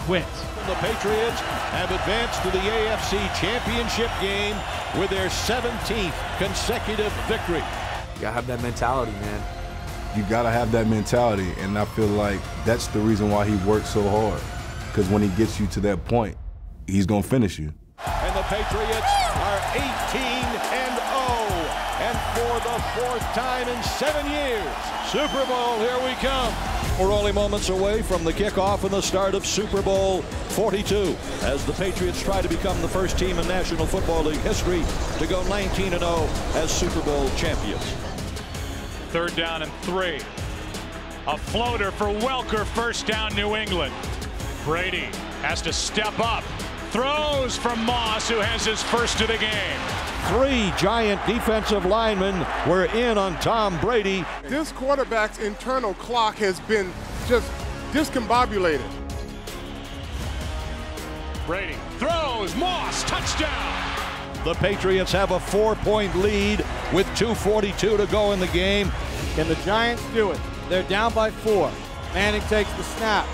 S21: quit.
S16: The Patriots have advanced to the AFC Championship game with their 17th consecutive victory.
S23: You gotta have that mentality, man.
S2: You gotta have that mentality, and I feel like that's the reason why he works so hard. Because when he gets you to that point, he's gonna finish you.
S16: And the Patriots are 18-0, and for the 4th time in 7 years, Super Bowl, here we come. We're only moments away from the kickoff and the start of Super Bowl 42 as the Patriots try to become the first team in National Football League history to go 19-0 as Super Bowl champions.
S6: 3rd down and 3. A floater for Welker, first down, New England. Brady has to step up. Throws from Moss, who has his first of the game.
S16: 3 giant defensive linemen were in on Tom Brady.
S24: This quarterback's internal clock has been just discombobulated.
S6: Brady throws, Moss, touchdown.
S16: The Patriots have a 4-point lead with 2:42 to go in the game.
S13: Can the Giants do it? They're down by 4. Manning takes the snap.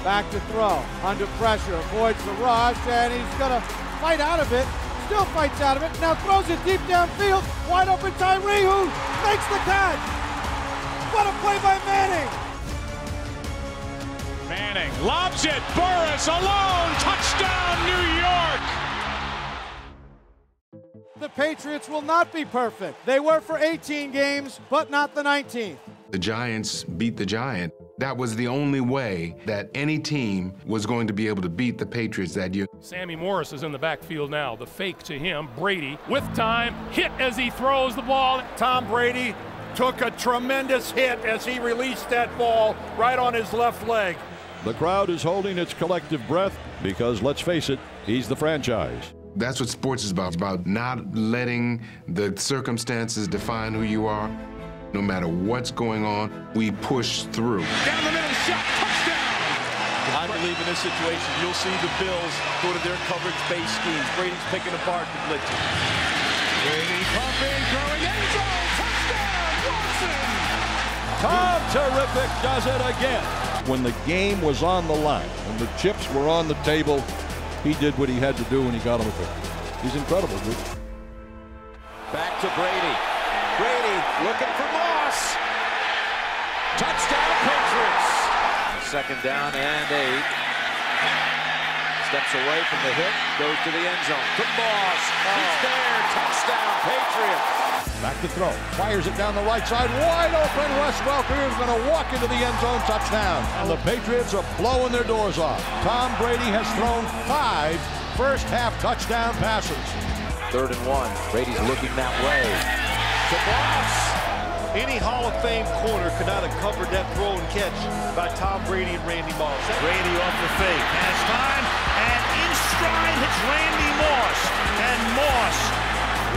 S13: Back to throw. Under pressure. Avoids the rush, and he's going to fight out of it. Still fights out of it. Now throws it deep downfield. Wide open Tyree, who makes the catch. What a play by Manning.
S6: Manning lobs it. Burris alone. Touchdown, New York.
S13: The Patriots will not be perfect. They were for 18 games, but not the 19th.
S25: The Giants beat the Giant. That was the only way that any team was going to be able to beat the Patriots that year.
S8: Sammy Morris is in the backfield now. The fake to him. Brady with time. Hit as he throws the ball.
S5: Tom Brady took a tremendous hit as he released that ball right on his left leg.
S16: The crowd is holding its collective breath because, let's face it, he's the franchise.
S25: That's what sports is about not letting the circumstances define who you are. No matter what's going on, we push through.
S6: Down the middle, shot, touchdown!
S7: I believe in this situation, you'll see the Bills go to their coverage-based schemes. Brady's picking apart the blitzes.
S6: Brady pumping, throwing, end zone, touchdown, Watson!
S16: Tom Terrific does it again. When the game was on the line, when the chips were on the table, he did what he had to do and he got him a victory. He's incredible, dude.
S20: Back to Brady. Brady looking for Moss. Touchdown, Patriots. 2nd down and 8. Steps away from the hit, goes to the end zone. To Moss. He's there. Touchdown, Patriots.
S16: Back to throw. Fires it down the right side. Wide open. Wes Welker is going to walk into the end zone. Touchdown. And the Patriots are blowing their doors off. Tom Brady has thrown 5 first-half touchdown passes.
S20: 3rd and 1. Brady's looking that way. To Moss.
S1: Any Hall of Fame corner could not have covered that throw and catch by Tom Brady and Randy Moss.
S4: Brady off the fake. Has time. And in stride hits Randy Moss. And Moss,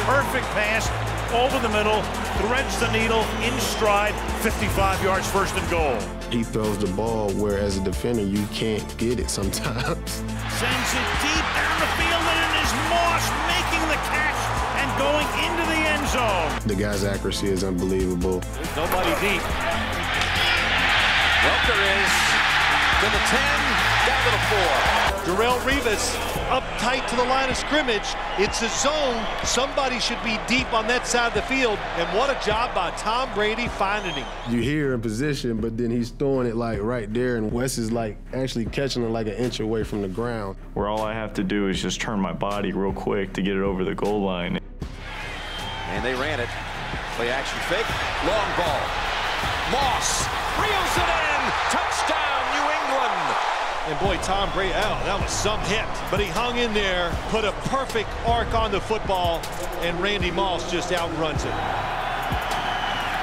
S4: perfect pass over the middle, threads the needle in stride, 55 yards, 1st and goal.
S3: He throws the ball where, as a defender, you can't get it sometimes.
S4: Sends it deep down the field, and it is Moss making the catch and going into the end zone.
S3: The guy's accuracy is unbelievable.
S4: There's nobody deep.
S20: Welker is to the 10, down to the 4.
S1: Darrelle Revis up tight to the line of scrimmage. It's a zone. Somebody should be deep on that side of the field. And what a job by Tom Brady finding him.
S3: You hear in position, but then he's throwing it like right there, and Wes is like actually catching it like an inch away from the ground.
S12: Where all I have to do is just turn my body real quick to get it over the goal line.
S20: And they ran it. Play action fake. Long ball. Moss reels it in. Touchdown, New England.
S1: And boy, Tom Brady, that was some hit. But he hung in there, put a perfect arc on the football, and Randy Moss just outruns it.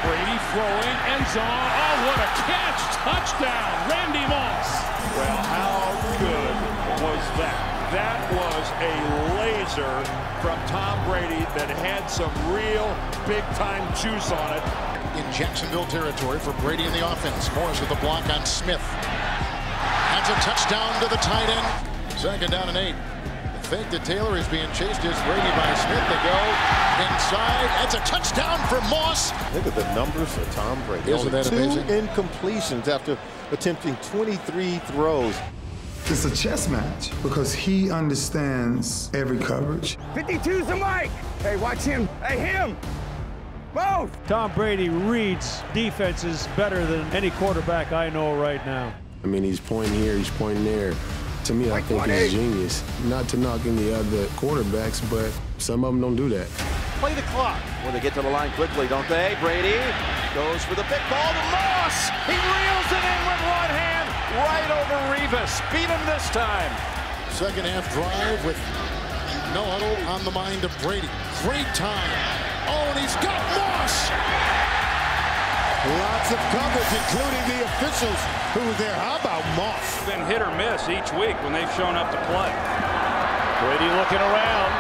S8: Brady throwing, end zone. Oh, what a catch. Touchdown, Randy Moss.
S5: Well, how good was that? That was a laser from Tom Brady that had some real big-time juice on it.
S4: In Jacksonville territory for Brady in the offense. Morris with the block on Smith. That's a touchdown to the tight end. 2nd down and 8. The fake to Taylor is being chased as Brady by Smith. They go inside. That's a touchdown for Moss.
S15: Look at the numbers for Tom Brady.
S4: Isn't that amazing?
S15: 2 incompletions after attempting 23 throws.
S22: It's a chess match because he understands every coverage.
S26: 52's the mic. Hey, watch him. Hey, him. Both.
S21: Tom Brady reads defenses better than any quarterback I know right now.
S3: I mean, he's pointing here, he's pointing there. To me, I think he's genius. Not to knock any other quarterbacks, but some of them don't do that.
S20: Play the clock. When they get to the line quickly, don't they? Brady goes for the big ball to Moss. He reels it in with one hand. Right over Revis. Beat him this time.
S4: 2nd half drive with no huddle on the mind of Brady. Great time. Oh, and he's got Moss.
S1: Lots of coverage, including the officials who were there. How about Moss?
S6: Been hit or miss each week when they've shown up to play. Brady looking around.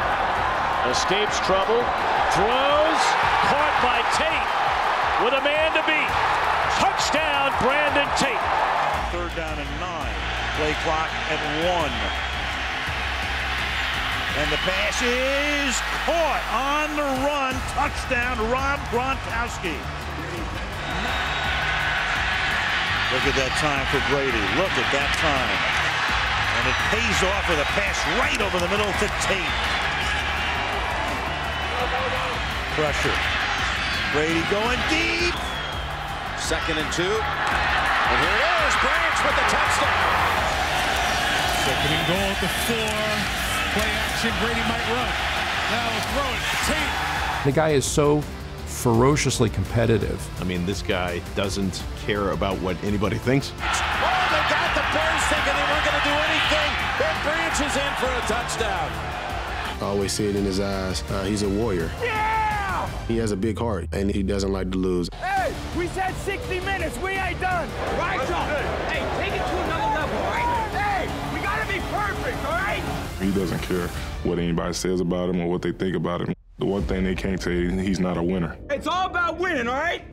S6: Escapes trouble. Throws. Caught by Tate. With a man to beat. Touchdown, Brandon Tate. 3rd down and 9. Play clock at 1. And the pass is caught on the run. Touchdown, Rob Gronkowski. Look at that time for Brady. Look at that time. And it pays off with a pass right over the middle to Tate. Pressure. Brady going deep.
S20: 2nd and 2. And here it is. Branch with the touchdown.
S8: 2nd and goal at the 4. Play action. Brady might run. Now throw it. Tate.
S27: The guy is so ferociously competitive.
S28: I mean, this guy doesn't care about what anybody thinks.
S20: Oh, they got the Bears thinking they weren't going to do anything. Ben Branch is in for a touchdown.
S3: I always see it in his eyes. He's a warrior.
S26: Yeah!
S3: He has a big heart, and he doesn't like to lose.
S26: Hey, we said 60 minutes. We ain't done. Right, John? Hey, take it to another level, all right? Hey, we got to be perfect, all right?
S29: He doesn't care what anybody says about him or what they think about him. The one thing they can't say, he's not a winner.
S26: It's all about winning, all right?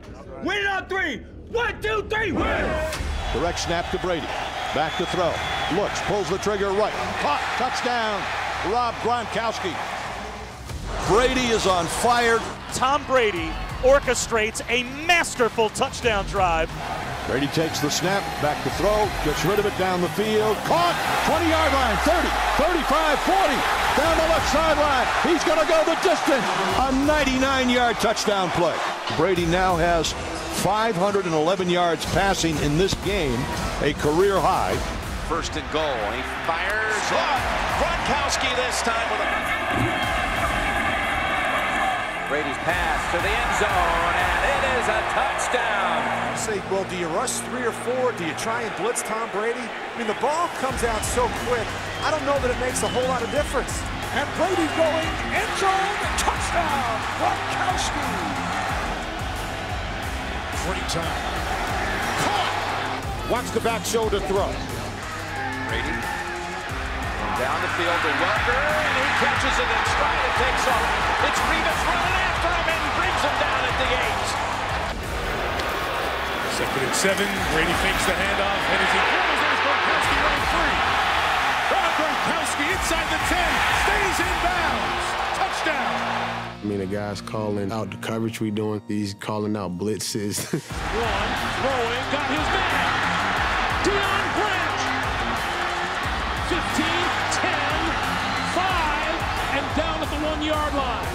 S26: Winning on 3. 1, 2, 3, win!
S16: Direct snap to Brady. Back to throw. Looks, pulls the trigger right. Caught. Touchdown. Rob Gronkowski. Brady is on fire.
S6: Tom Brady orchestrates a masterful touchdown drive
S16: Brady takes the snap, back to throw, gets rid of it down the field, caught, 20-yard line, 30, 35, 40, down the left sideline. He's going to go the distance. A 99-yard touchdown play. Brady now has 511 yards passing in this game, a career high.
S20: First and goal. He fires up. Gronkowski this time with a... Brady's pass to the end zone, and it is a touchdown.
S2: You say, well, do you rush 3 or 4? Do you try and blitz Tom Brady? I mean, the ball comes out so quick, I don't know that it makes a whole lot of difference.
S4: And Brady going end zone, touchdown, Gronkowski. 40 time. Caught. Watch the back shoulder throw.
S20: Brady down the field to Welker, and he catches it in stride and takes off. It's Revis running after him and brings him down at the 8.
S8: Second and 7. Brady fakes the handoff, and as he throws, there's Gronkowski running free. Gronkowski inside the 10, stays in bounds. Touchdown.
S3: I mean, the guy's calling out the coverage we doing. He's calling out blitzes.
S8: Throwing, got his man. Deion Branch. 15, 10, 5, and down at the 1-yard line.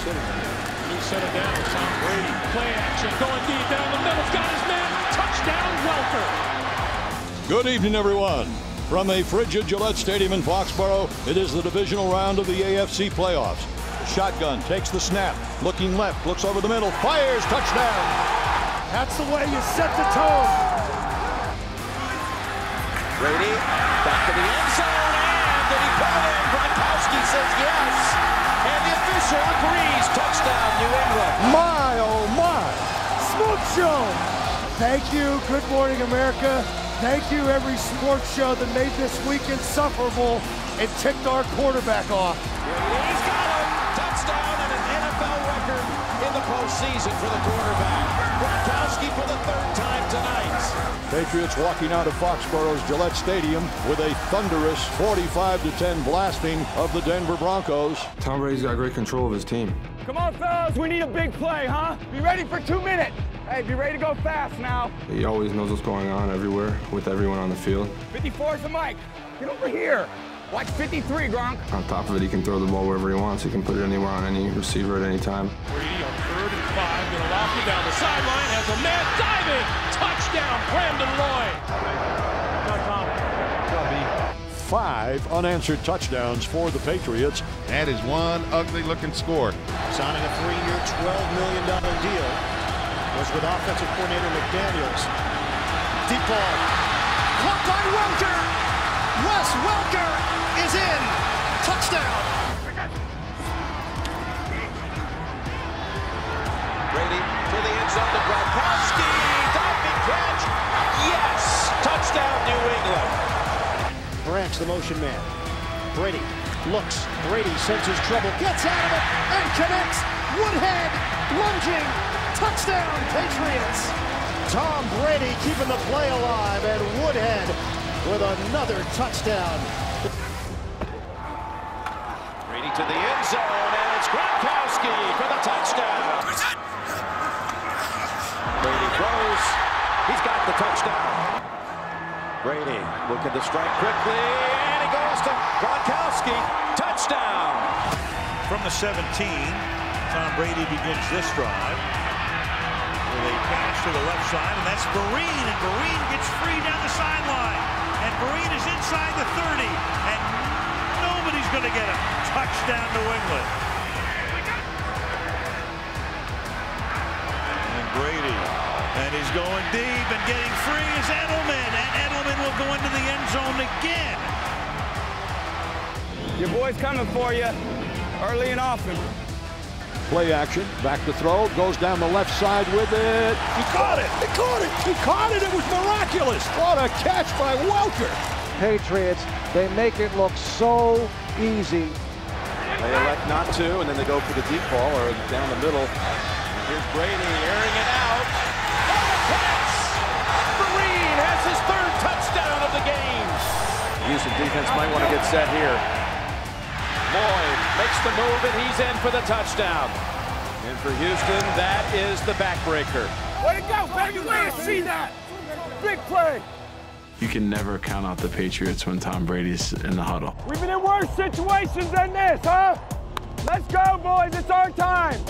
S8: He set it down. Tom Brady, play action, going deep down the middle. Got his man. Touchdown, Welker.
S16: Good evening, everyone. From a frigid G.O.A.T Stadium in Foxborough, it is the divisional round of the AFC playoffs. Shotgun takes the snap, looking left, looks over the middle, fires, touchdown.
S4: That's the way you set the tone.
S20: Brady back to the end zone, and did he put it in? Gronkowski says yes, and the official agrees. Touchdown, New England.
S4: My, oh my. Smoke Show. Thank you. Good morning, America. Thank you, every sports show that made this week insufferable and ticked our quarterback off.
S20: Brady's got him. Touchdown and an NFL record in the postseason for the quarterback. Gronkowski for the 3rd time tonight.
S16: Patriots walking out of Foxborough's G.O.A.T Stadium with a thunderous 45-10 blasting of the Denver Broncos.
S9: Tom Brady's got great control of his team.
S26: Come on, fellas, we need a big play, huh? Be ready for 2 minutes. Hey, be ready to go fast now.
S9: He always knows what's going on everywhere with everyone on the field.
S26: 54 is the mic. Get over here. Watch 53, Gronk.
S9: On top of it, he can throw the ball wherever he wants. He can put it anywhere on any receiver at any time.
S8: Brady on 3rd and 5, gonna lock it down the sideline, has a man diving. Touchdown, Brandon Lloyd. Tom.
S16: 5 unanswered touchdowns for the Patriots.
S28: That is one ugly-looking score.
S4: Signing a 3-year, $12 million deal was with offensive coordinator McDaniels. Deep ball. Caught by Welker. Wes Welker is in. Touchdown.
S20: Brady to the end zone to Gronkowski. Diving catch. Yes. Touchdown, New England.
S4: Branch, the motion man. Brady looks. Brady sends his trouble. Gets out of it and connects. Woodhead lunging. Touchdown, Patriots. Tom Brady keeping the play alive, and Woodhead with another touchdown.
S20: Brady to the end zone, and it's Gronkowski for the touchdown. Brady throws. He's got the touchdown. Brady looking to strike quickly, and he goes to Gronkowski. Touchdown.
S10: From the 17, Tom Brady begins this drive with a pass to the left side, and that's Vereen, and Vereen gets free down the sideline, and Vereen is inside the 30, and nobody's going to get him. Touchdown, New England. And Brady, and he's going deep and getting free is Edelman, and Edelman will go into the end zone again.
S26: Your boy's coming for you early and often.
S16: Play action, back to throw, goes down the left side with it. He caught it! He caught it! He caught it! It was miraculous! What a catch by Welker!
S13: Patriots, they make it look so easy.
S20: They elect not to, and then they go for the deep ball or down the middle. And here's Brady airing it out. What a catch! Vereen has his 3rd touchdown of the game. Houston defense might want to get set here. Lloyd makes the move, and he's in for the touchdown. And for Houston, that is the backbreaker.
S26: Way to go, baby! Way to see that! big play.
S12: You can never count out the Patriots when Tom Brady's in the huddle.
S26: We've been in worse situations than this, huh? Let's go, boys. It's our time.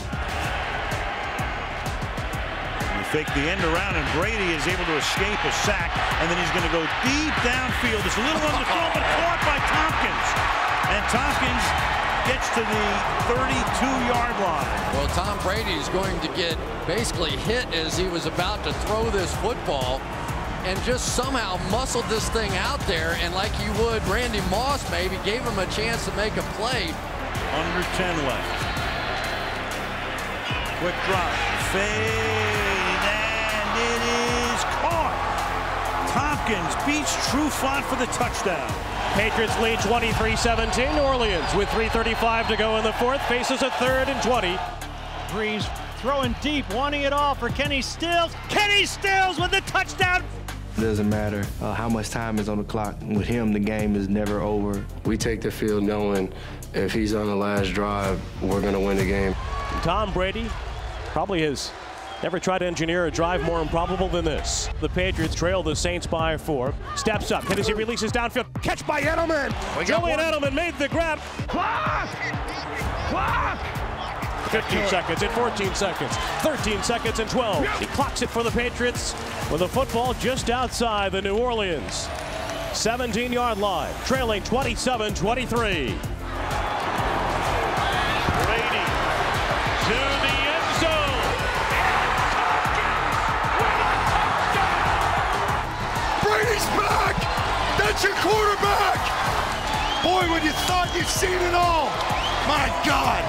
S10: You fake the end around, and Brady is able to escape a sack, and then he's going to go deep downfield. It's a little on the throw, but caught by Tompkins. And Tompkins gets to the 32-yard line.
S7: Well, Tom Brady is going to get basically hit as he was about to throw this football and just somehow muscled this thing out there, and like you would Randy Moss maybe, gave him a chance to make a play.
S10: Under 10 left. Quick drop. Fade, and it is caught. Tompkins beats Trufant for the touchdown.
S8: Patriots lead 23-17. New Orleans with 3:35 to go in the fourth faces a 3rd and 20.
S21: Breeze throwing deep, wanting it all for Kenny Stills. Kenny Stills with the touchdown.
S11: It doesn't matter how much time is on the clock. With him, the game is never over. We take the field knowing if he's on the last drive, we're going to win the game.
S8: Tom Brady probably has never tried to engineer a drive more improbable than this. The Patriots trail the Saints by 4. Steps up, hit as he releases downfield. Catch by Edelman. Julian Edelman made the grab.
S26: Clock! Clock!
S8: 15 seconds and 14 seconds, 13 seconds and 12. He clocks it for the Patriots with a football just outside the New Orleans 17-yard line, trailing 27-23.
S10: Brady to the end zone.
S14: Brady's back! That's your quarterback! Boy, when you thought you'd seen it all, my God!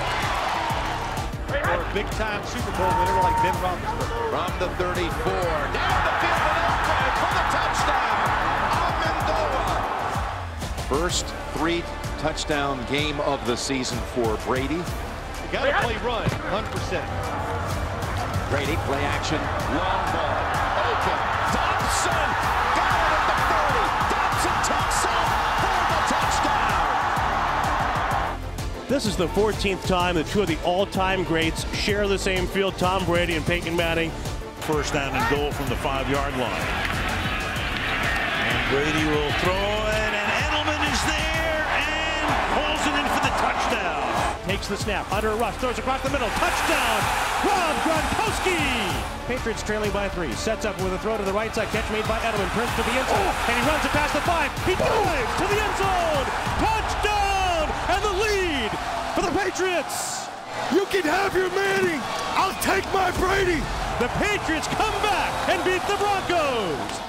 S1: Or a big-time Super Bowl winner like Ben Roethlisberger.
S20: From the 34, down the field and open for the touchdown, Amendola. First 3-touchdown game of the season for Brady.
S1: You got to play run, 100%.
S20: Brady, play action, long ball, open. Dobson got it at the 30. Dobson takes off for the touchdown.
S8: This is the 14th time that two of the all-time greats share the same field, Tom Brady and Peyton Manning.
S10: First down and goal from the 5-yard line. And Brady will throw it, and Edelman is there and pulls it in for the touchdown.
S8: Takes the snap, under a rush, throws across the middle, touchdown, Rob Gronkowski! Patriots trailing by 3, sets up with a throw to the right side, catch made by Edelman, Prince to the end zone, and he runs it past the 5, he dives to the end zone, touchdown, and the lead for the Patriots!
S14: You can have your Manning, I'll take my Brady!
S8: The Patriots come back and beat the Broncos!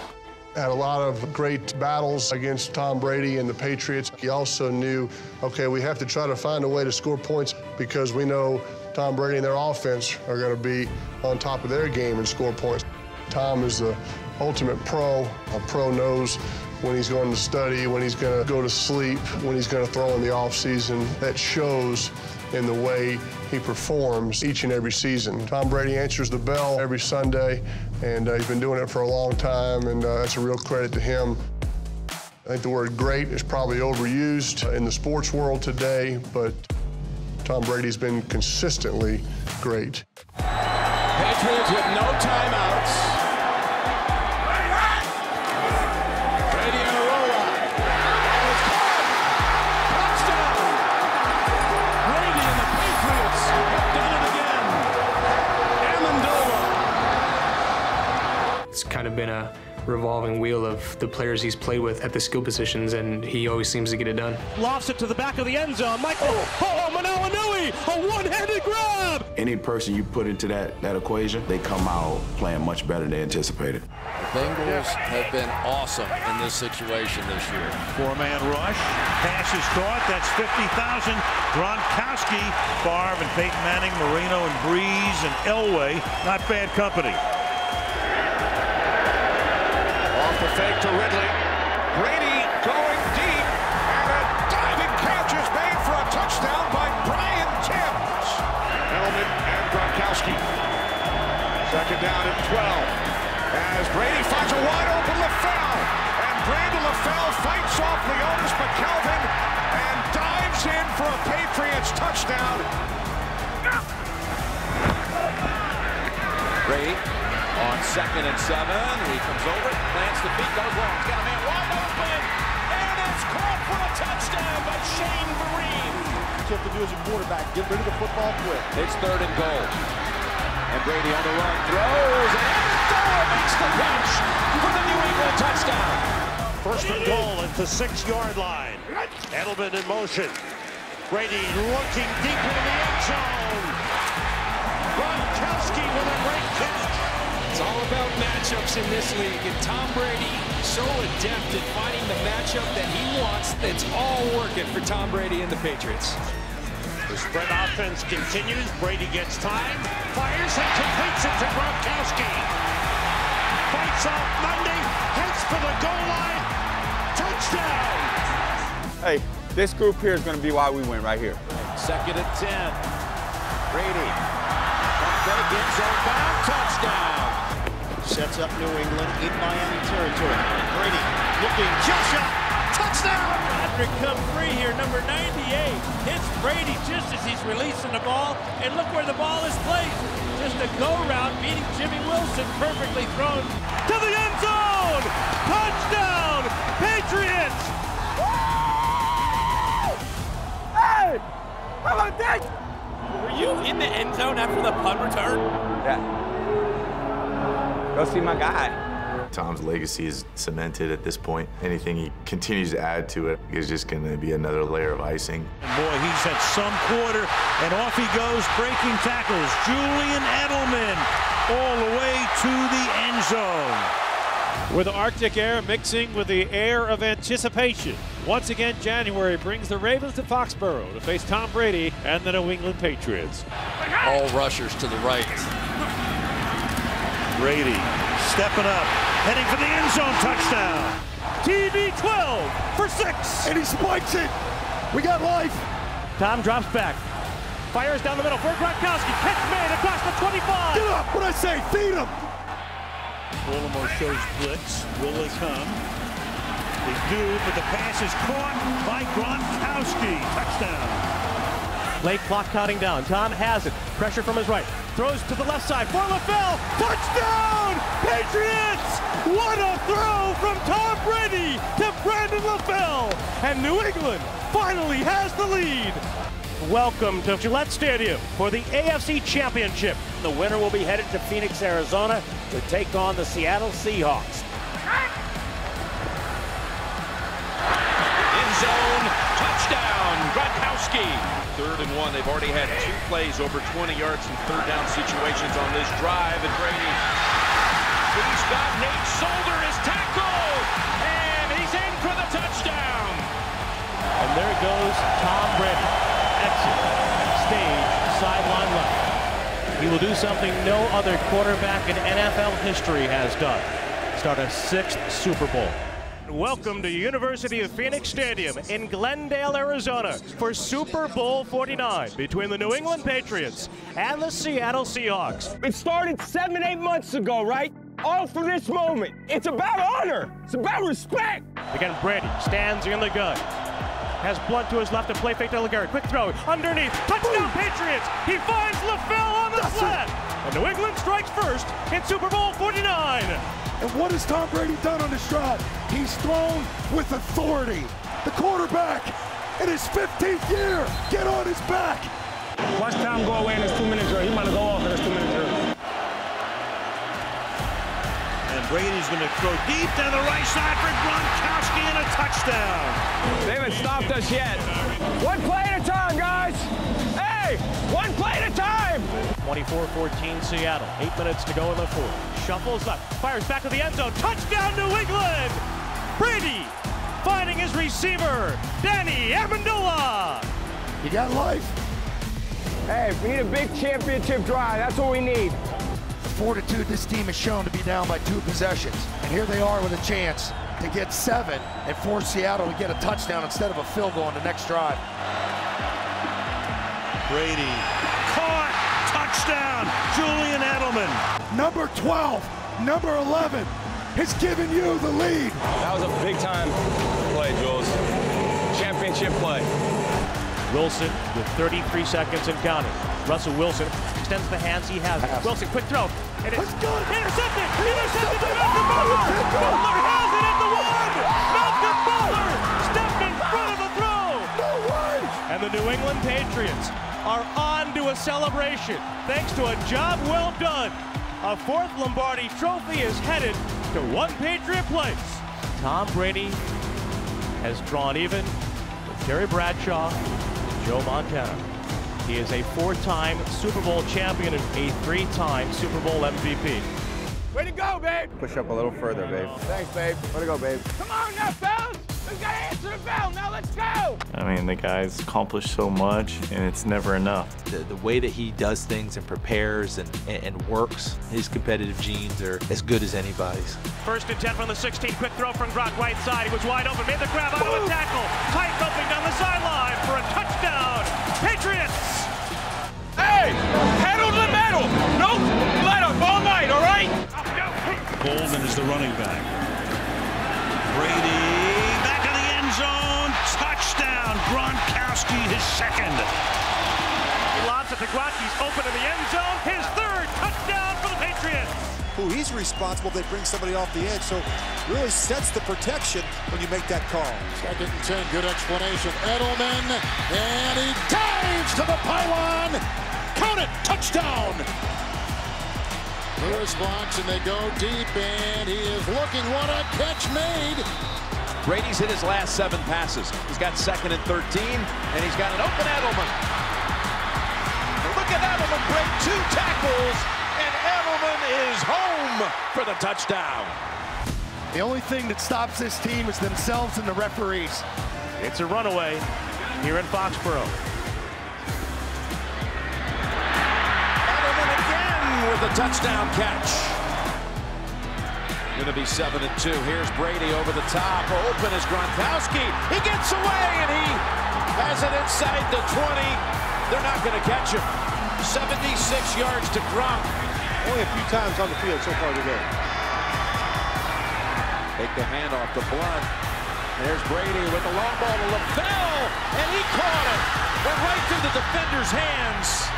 S17: Had a lot of great battles against Tom Brady and the Patriots. He also knew, okay, we have to try to find a way to score points because we know Tom Brady and their offense are going to be on top of their game and score points. Tom is the ultimate pro. A pro knows when he's going to study, when he's going to go to sleep, when he's going to throw in the offseason. That shows in the way he performs each and every season. Tom Brady answers the bell every Sunday, and he's been doing it for a long time, and that's a real credit to him. I think the word great is probably overused in the sports world today, but Tom Brady's been consistently great.
S20: Patriots with no timeouts. Brady in a rollout. And it's caught. Touchdown. Brady and the Patriots have done it again. Amendola.
S18: It's kind of been a revolving wheel of the players he's played with at the skill positions, and he always seems to get it done.
S8: Lofts it to the back of the end zone. Michael, Manawinui, a one-handed grab!
S19: Any person you put into that equation, they come out playing much better than anticipated.
S7: The Bengals have been awesome in this situation this year.
S10: 4-man rush, pass is caught, that's 50,000. Gronkowski, Favre and Peyton Manning, Marino and Breeze and Elway, not bad company.
S20: Off the fake to Ridley. Brady going deep, and a diving catch is made for a touchdown by Brian Timms. Edelman and Gronkowski. Second down and 12. As Brady finds a wide open LaFell, and Brandon LaFell fights off Leonis McKelvin and dives in for a Patriots touchdown. Brady On 2nd and 7, he comes over, plants the feet, goes long. He's got a man wide open, and it's caught for a touchdown by Shane Vereen.
S2: What you have to do as a quarterback, get rid of the football quick.
S20: It's 3rd and goal. And Brady on the run, throws, and Amendola makes the catch for the New England touchdown.
S1: 1st and goal at the 6-yard line. Edelman in motion. Brady looking deep into the end zone. Gronkowski with a great catch.
S5: It's all about matchups in this league, and Tom Brady so adept at finding the matchup that he wants. It's all working for Tom Brady and the Patriots.
S1: The spread offense continues. Brady gets time, fires and completes it to Gronkowski. Fights off Monday, heads for the goal line. Touchdown!
S6: Hey, this group here is going to be why we win right here.
S20: 2nd and 10. Brady. Big end zone bound touchdown.
S21: Sets up New England in Miami territory. Brady looking, kill shot, touchdown! Patrick come free here, number 98. Hits Brady just as he's releasing the ball, and look where the ball is placed. Just a go route, beating Jimmy Wilson, perfectly thrown to the end zone! Touchdown, Patriots!
S26: Hey! How about that?
S5: Were you in the end zone after the punt return?
S6: Yeah. Go see my guy.
S15: Tom's legacy is cemented at this point. Anything he continues to add to it is just going to be another layer of icing.
S10: And boy, he's had some quarter, and off he goes, breaking tackles. Julian Edelman all the way to the end zone.
S21: With Arctic air mixing with the air of anticipation. Once again, January brings the Ravens to Foxborough to face Tom Brady and the New England Patriots.
S7: All rushers to the right.
S10: Brady stepping up, heading for the end zone, touchdown.
S21: TB12 for 6.
S14: And he spikes it. We got life.
S21: Tom drops back. Fires down the middle for Gronkowski. Catch made across the 25.
S14: Get up. What I say? Feed him.
S10: Baltimore shows blitz. Will they come? They do, but the pass is caught by Gronkowski. Touchdown.
S21: Late clock counting down. Tom has it. Pressure from his right. Throws to the left side for LaFell. Touchdown! Patriots! What a throw from Tom Brady to Brandon LaFell. And New England finally has the lead. Welcome to Gillette Stadium for the AFC Championship. The winner will be headed to Phoenix, Arizona to take on the Seattle Seahawks.
S20: End zone, touchdown, Gronkowski. 3rd and 1. They've already had 2 plays over 20 yards in 3rd down situations on this drive. And Brady, he's got Nate Solder as tackle, and he's in for the touchdown.
S21: And there goes Tom Brady. Exit, stage, sideline left. He will do something no other quarterback in NFL history has done. Start a 6th Super Bowl. Welcome to University of Phoenix Stadium in Glendale, Arizona for Super Bowl 49 between the New England Patriots and the Seattle Seahawks.
S26: It started 7-8 months ago, right? All for this moment. It's about honor. It's about respect.
S21: Again, Brady stands in the gun. Has Blunt to his left and play fake to LeGarrette. Quick throw underneath. Touchdown Patriots. He finds LaFell on the slant. And New England strikes first in Super Bowl 49.
S14: And what has Tom Brady done on this drive? He's thrown with authority. The quarterback in his 15th year. Get on his back.
S26: Watch Tom go away in this 2-minute drill. He might go off in this 2-minute drill.
S10: And Brady's going to throw deep down the right side for Gronkowski and a touchdown.
S26: They haven't stopped us yet. One play at a time, guys. Hey, one play at a time.
S21: 24-14 Seattle. 8 minutes to go in the 4th. Shuffles left. Fires back to the end zone. Touchdown New England. Brady finding his receiver, Danny Amendola.
S14: You got life.
S26: Hey, we need a big championship drive. That's what we need.
S14: The fortitude this team has shown to be down by 2 possessions. And here they are with a chance to get 7 and force Seattle to get a touchdown instead of a field goal on the next drive.
S10: Brady caught, touchdown, Julian Edelman.
S14: Number 12, number 11 has given you the lead.
S26: That was a big time play, Jules. Championship play.
S21: Wilson with 33 seconds and counting. Russell Wilson extends the hands. He has it. Wilson, quick throw. And it's
S14: good.
S21: Intercepted to Malcolm Butler. Butler has it at the one. Malcolm Butler stepped in front of the throw.
S14: No way.
S21: And the New England Patriots are on to a celebration thanks to a job well done. A fourth Lombardi trophy is headed to one Patriot place. Tom Brady has drawn even with Terry Bradshaw and Joe Montana. He is a four-time Super Bowl champion and a three-time Super Bowl MVP.
S26: Way to go, babe!
S6: Push up a little further, babe.
S26: Thanks, babe.
S6: Way to go, babe.
S26: Come on now, fellas! We've got to answer the bell. Now let's go!
S12: I mean, the guy's accomplished so much, and it's never enough.
S3: The way that he does things and prepares and works, his competitive genes are as good as anybody's.
S21: 1st and 10 from the 16. Quick throw from Gronk, right side. He was wide open, made the grab out of a tackle. Tight roping down the sideline for a touchdown. Patriots!
S26: Hey! Pedal to the metal! Nope! Let up all night, all right?
S10: Bolden is the running back. Brady back in the end zone. Touchdown. Gronkowski, his second.
S21: He lobs it to G.O.A.T. He's open in the end zone. His third touchdown for the Patriots.
S2: He's responsible. They bring somebody off the edge, so really sets the protection when you make that call.
S4: 2nd and 10, good explanation. Edelman, and he dives to the pylon. Count it, touchdown. Lewis blocks, and they go deep, and he is looking. What a catch made.
S20: Brady's hit his last 7 passes. He's got 2nd and 13, and he's got an open Edelman. And look at Edelman break 2 tackles, and Edelman is home for the touchdown.
S14: The only thing that stops this team is themselves and the referees.
S21: It's a runaway here in Foxborough.
S20: Edelman again with a touchdown catch. Going to be 7 and 2. Here's Brady over the top. Open is Gronkowski. He gets away, and he has it inside the 20. They're not going to catch him. 76 yards to Gronk.
S2: Only a few times on the field so far today.
S20: Take the handoff to Blunt. There's Brady with the long ball to LaFell, and he caught it. Went right through the defender's hands.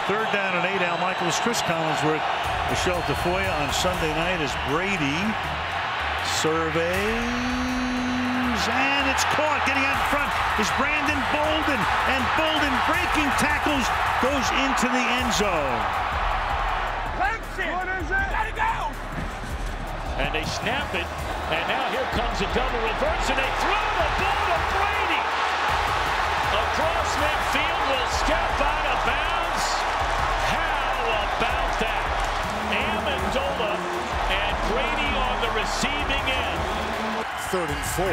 S10: 3rd down and 8. Al Michaels, Chris Collinsworth, Michelle Tafoya on Sunday night as Brady surveys, and it's caught. Getting out in front is Brandon Bolden, and Bolden breaking tackles goes into the end zone.
S26: What is it? Let it go!
S8: And they snap it, and now here comes a double reverse, and they throw the ball to Brady. Across midfield, will step out of bounds. How about that? Amendola and Brady on the receiving end.
S4: 3rd and 4.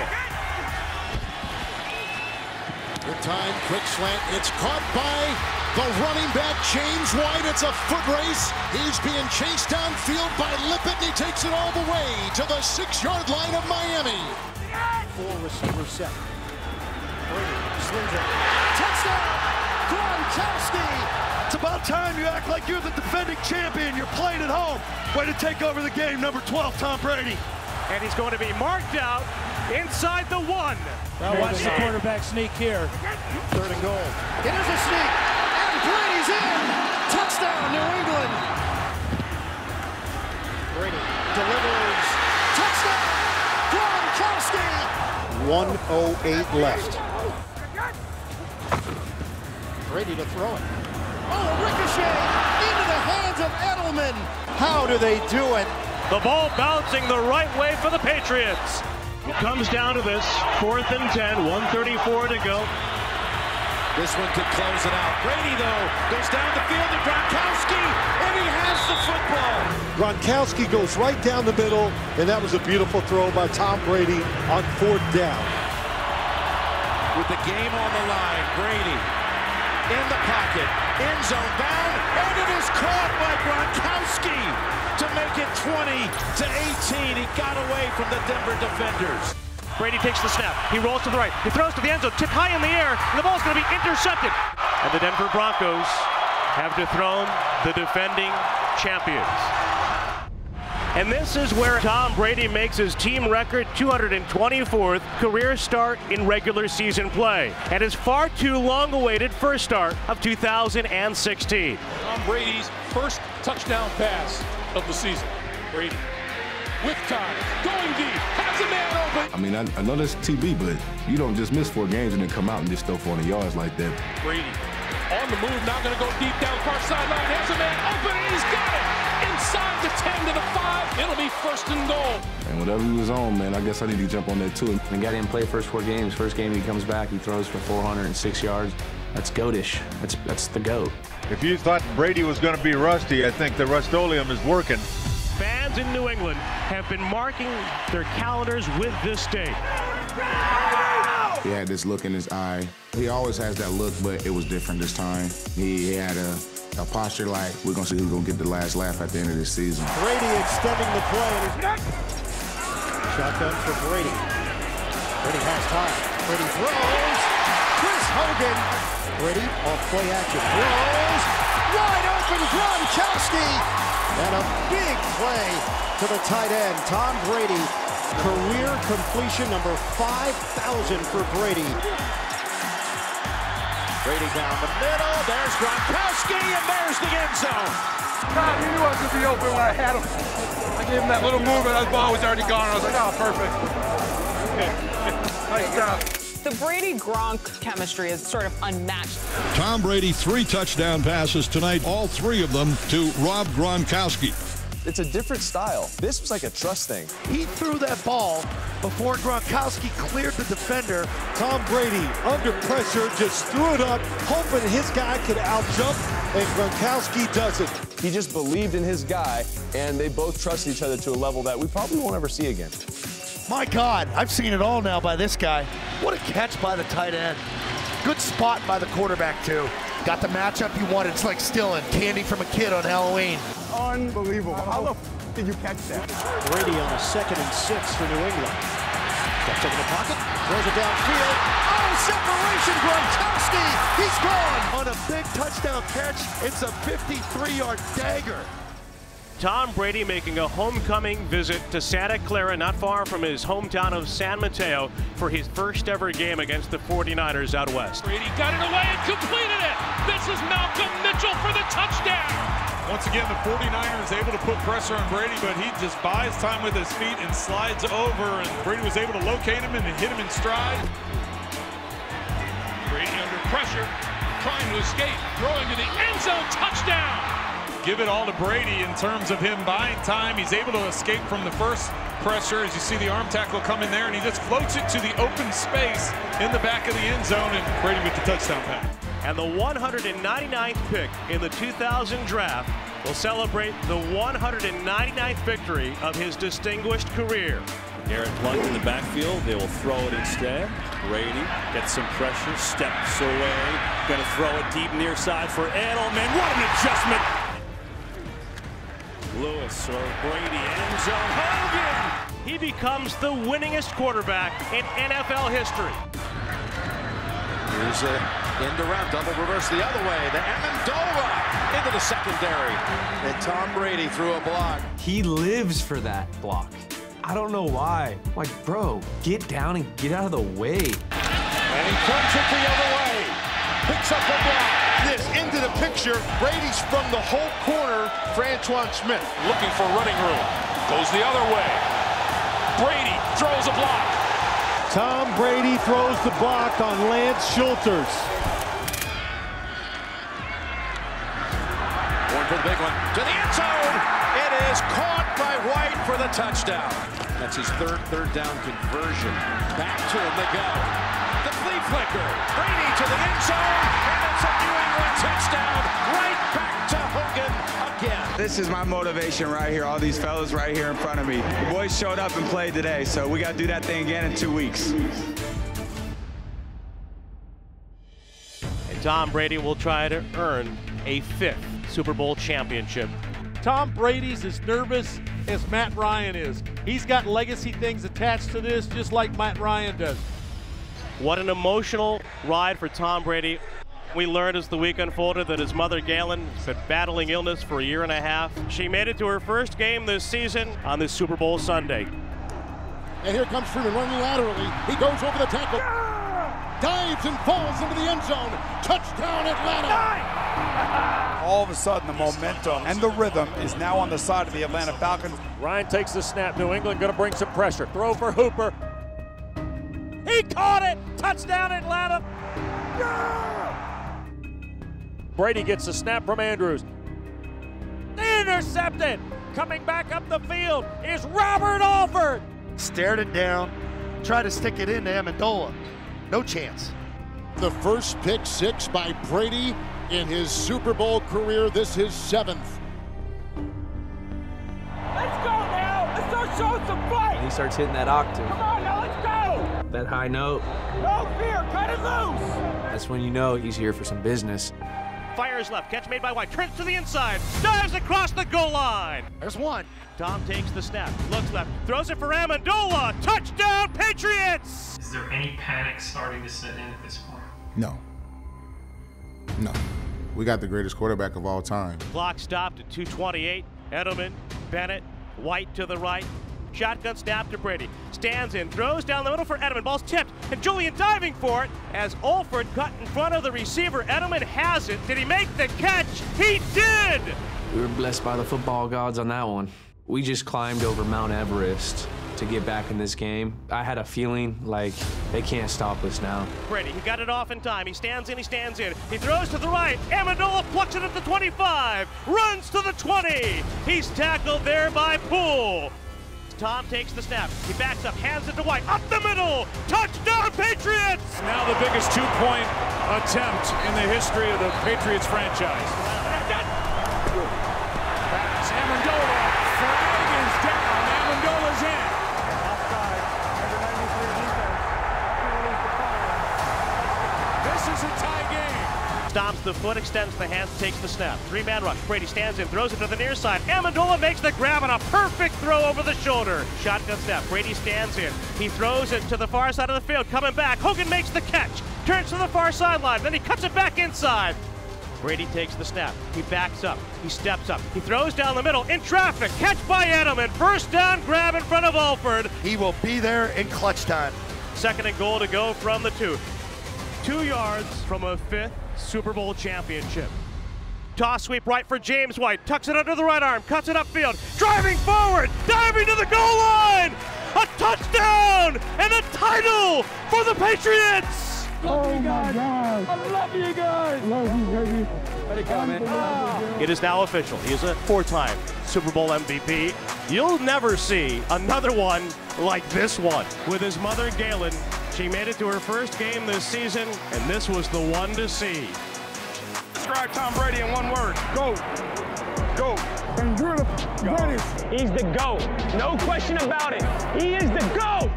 S4: Good time, quick slant. It's caught by the running back, James White. It's a foot race. He's being chased downfield by Lippett, and he takes it all the way to the 6-yard line of Miami.
S2: 4 receivers set. Brady slings it. Touchdown! Gronkowski!
S14: It's about time you act like you're the defending champion. You're playing at home. Way to take over the game, number 12, Tom Brady.
S21: And he's going to be marked out inside the 1.
S13: Now watch the quarterback sneak here.
S2: 3rd and goal.
S13: It is a sneak, and Brady's in. Touchdown, New England.
S2: Brady delivers. Touchdown! Gronkowski! 1:08 left. Brady to throw it. Oh, a ricochet into the hands of Edelman. How do they do it?
S21: The ball bouncing the right way for the Patriots.
S8: It comes down to this. 4th and 10, 1:34 to go.
S20: This one could close it out. Brady, though, goes down the field to Gronkowski, and he has the football.
S2: Gronkowski goes right down the middle, and that was a beautiful throw by Tom Brady on 4th down.
S20: With the game on the line, Brady in the pocket, end zone bound, and it is caught by Gronkowski to make it 20-18. He got away from the Denver defenders.
S21: Brady takes the snap. He rolls to the right. He throws to the end zone, tipped high in the air, and the ball's going to be intercepted. And the Denver Broncos have dethroned the defending champions. And this is where Tom Brady makes his team record 224th career start in regular season play and his far too long-awaited first start of 2016.
S8: Tom Brady's first touchdown pass of the season. Brady with time, going deep, has a man open.
S19: I mean, I know that's TB, but you don't just miss 4 games and then come out and just throw 400 yards like that.
S8: Brady on the move, now going to go deep down far sideline, has a man open, and he's got it! Inside the 10 to the 5, it'll be first and goal.
S19: And whatever he was on, man, I guess I need to jump on that too.
S11: The guy didn't play first 4 games. First game he comes back, he throws for 406 yards. That's GOAT-ish. That's the GOAT.
S10: If you thought Brady was going to be rusty, I think the Rust-Oleum is working.
S21: Fans in New England have been marking their calendars with this date.
S19: He had this look in his eye. He always has that look, but it was different this time. He had a posture like, we're going to see who's going to get the last laugh at the end of this season.
S13: Brady extending the play. Shotgun for Brady. Brady has time. Brady throws. Chris Hogan. Brady off play action. Throws. Wide open Gronkowski. And a big play to the tight end. Tom Brady. Career completion number 5,000 for Brady.
S20: Brady down the middle. There's Gronkowski, and there's the end zone.
S9: God, he knew I was going to be open when I had him. I gave him that little move, and the ball was already gone. I was like, oh, perfect. Nice job.
S16: The Brady-Gronk chemistry is sort of unmatched.
S4: Tom Brady, 3 touchdown passes tonight, all 3 of them to Rob Gronkowski.
S22: It's a different style. This was like a trust thing.
S14: He threw that ball before Gronkowski cleared the defender.
S13: Tom Brady, under pressure, just threw it up, hoping his guy could outjump, and Gronkowski doesn't.
S22: He just believed in his guy, and they both trusted each other to a level that we probably won't ever see again.
S14: My God, I've seen it all now by this guy. What a catch by the tight end. Good spot by the quarterback, too. Got the matchup you wanted. It's like stealing candy from a kid on Halloween.
S9: Unbelievable. How the f did you catch that?
S13: Brady on a 2nd and 6 for New England. Steps into the pocket, throws it downfield. Oh, separation, Gronkowski! He's gone!
S14: On a big touchdown catch, it's a 53-yard dagger.
S21: Tom Brady making a homecoming visit to Santa Clara, not far from his hometown of San Mateo, for his first ever game against the 49ers out west.
S8: Brady got it away and completed it. This is Malcolm Mitchell for the touchdown. Once again, the 49ers able to put pressure on Brady, but he just buys time with his feet and slides over, and Brady was able to locate him and hit him in stride. Brady under pressure, trying to escape, throwing to the end zone, touchdown. Give it all to Brady in terms of him buying time. He's able to escape from the first pressure as you see the arm tackle come in there, and he just floats it to the open space in the back of the end zone, and Brady with the touchdown pass.
S21: And the 199th pick in the 2000 draft will celebrate the 199th victory of his distinguished career.
S1: Garrett plugged in the backfield. They will throw it instead. Brady gets some pressure, steps away. Going to throw it deep near side for Edelman. What an adjustment! Lewis or Brady, end zone. Hogan!
S21: He becomes the winningest quarterback in NFL history.
S20: Here's a end around, double reverse the other way. The Amendola into the secondary. And Tom Brady threw a block.
S23: He lives for that block. I don't know why. Like, bro, get down and get out of the way.
S20: And he turns it the other way. Picks up the block. This into the picture. Brady's from the whole corner. Francois Smith
S8: looking for running room. Goes the other way. Brady throws a block.
S13: Tom Brady throws the block on Lance Schulters.
S20: Going for the big one. To the end zone. It is caught by White for the touchdown. That's his third down conversion. Back to him they go. The flea flicker. Brady to the end zone. And it's a New England touchdown. Right back to Hogan again.
S6: This is my motivation right here. All these fellas right here in front of me. The boys showed up and played today, so we got to do that thing again in 2 weeks.
S21: And Tom Brady will try to earn a 5th Super Bowl championship.
S24: Tom Brady's as nervous as Matt Ryan is. He's got legacy things attached to this, just like Matt Ryan does.
S21: What an emotional ride for Tom Brady. We learned as the week unfolded that his mother, Galen, has been battling illness for a year and a half. She made it to her first game this season on this Super Bowl Sunday.
S4: And here comes Freeman running laterally. He goes over the tackle. Dives and falls into the end zone. Touchdown, Atlanta!
S5: All of a sudden, the momentum and the rhythm is now on the side of the Atlanta Falcons.
S24: Ryan takes the snap. New England going to bring some pressure. Throw for Hooper. He caught it! Touchdown, Atlanta! Brady gets the snap from Andrews. Intercepted! Coming back up the field is Robert Alford!
S14: Stared it down, tried to stick it into Amendola. No chance.
S4: The first pick six by Brady in his Super Bowl career. This is 7th.
S26: Let's go now! Let's start showing some fight!
S23: He starts hitting that octave.
S26: Come on now, let's go!
S23: That high note.
S26: No fear, cut it loose!
S23: That's when you know he's here for some business.
S21: Fires left, catch made by White, turns to the inside, dives across the goal line.
S14: There's one.
S21: Tom takes the snap, looks left, throws it for Amendola. Touchdown, Patriots!
S7: Is there any panic starting to set in at this point?
S19: No. No. We got the greatest quarterback of all time.
S21: Clock stopped at 2:28. Edelman, Bennett, White to the right. Shotgun snap to Brady. Stands in, throws down the middle for Edelman. Ball's tipped, and Julian diving for it as Alford cut in front of the receiver. Edelman has it. Did he make the catch? He did!
S23: We were blessed by the football gods on that one. We just climbed over Mount Everest to get back in this game. I had a feeling like they can't stop us now.
S21: Brady, he got it off in time. He stands in, he stands in. He throws to the right. Amendola plucks it at the 25. Runs to the 20. He's tackled there by Poole. Tom takes the snap. He backs up, hands it to White. Up the middle. Touchdown, Patriots!
S8: Now the biggest two-point attempt in the history of the Patriots franchise. Pass, Amendola. Flag is down. Amendola's in.
S26: Offside. Number 93 defense.
S8: This is a tie game.
S21: Stomps the foot, extends the hands, takes the snap. Three-man rush. Brady stands in, throws it to the near side. Amendola makes the grab on a perfect throw over the shoulder. Shotgun snap. Brady stands in. He throws it to the far side of the field. Coming back. Hogan makes the catch. Turns to the far sideline. Then he cuts it back inside. Brady takes the snap. He backs up. He steps up. He throws down the middle in traffic. Catch by Edelman. First down grab in front of Alford.
S14: He will be there in clutch time.
S21: Second and goal to go from the 2. 2 yards from a 5th Super Bowl championship. Toss sweep right for James White. Tucks it under the right arm. Cuts it upfield. Driving forward. Diving to the goal line. A touchdown and a title for the Patriots.
S26: Love you guys. I love you guys. Love you, baby. Let it go, man.
S21: It is now official. He is a 4-time Super Bowl MVP. You'll never see another one like this one. With his mother, Galen, she made it to her first game this season, and this was the one to see.
S5: Describe Tom Brady in one word. GOAT. GOAT.
S26: And you're the greatest. He's the GOAT. No question about it. He is the GOAT.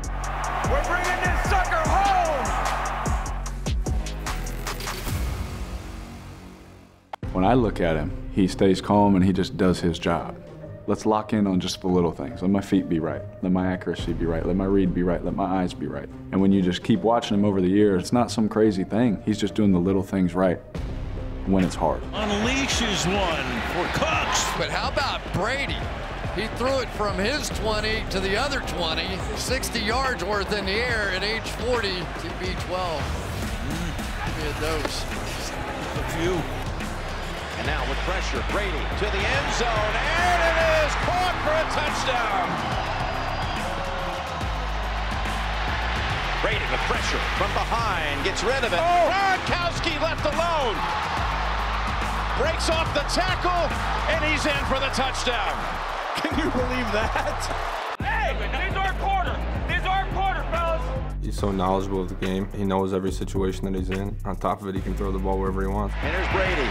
S26: We're bringing this sucker home.
S15: When I look at him, he stays calm and he just does his job. Let's lock in on just the little things. Let my feet be right. Let my accuracy be right. Let my read be right. Let my eyes be right. And when you just keep watching him over the years, it's not some crazy thing. He's just doing the little things right when it's hard.
S10: Unleashes one for Cooks.
S17: But how about Brady? He threw it from his 20 to the other 20, 60 yards worth in the air at age 40, TB12. Give me a dose.
S10: A few.
S20: And now with pressure, Brady to the end zone, and it is caught for a touchdown. Brady with pressure from behind, gets rid of it. Gronkowski left alone. Breaks off the tackle, and he's in for the touchdown. Can you believe that?
S26: Hey, this is our quarter. This is our quarter, fellas.
S18: He's so knowledgeable of the game. He knows every situation that he's in. On top of it, he can throw the ball wherever he wants.
S20: And here's Brady.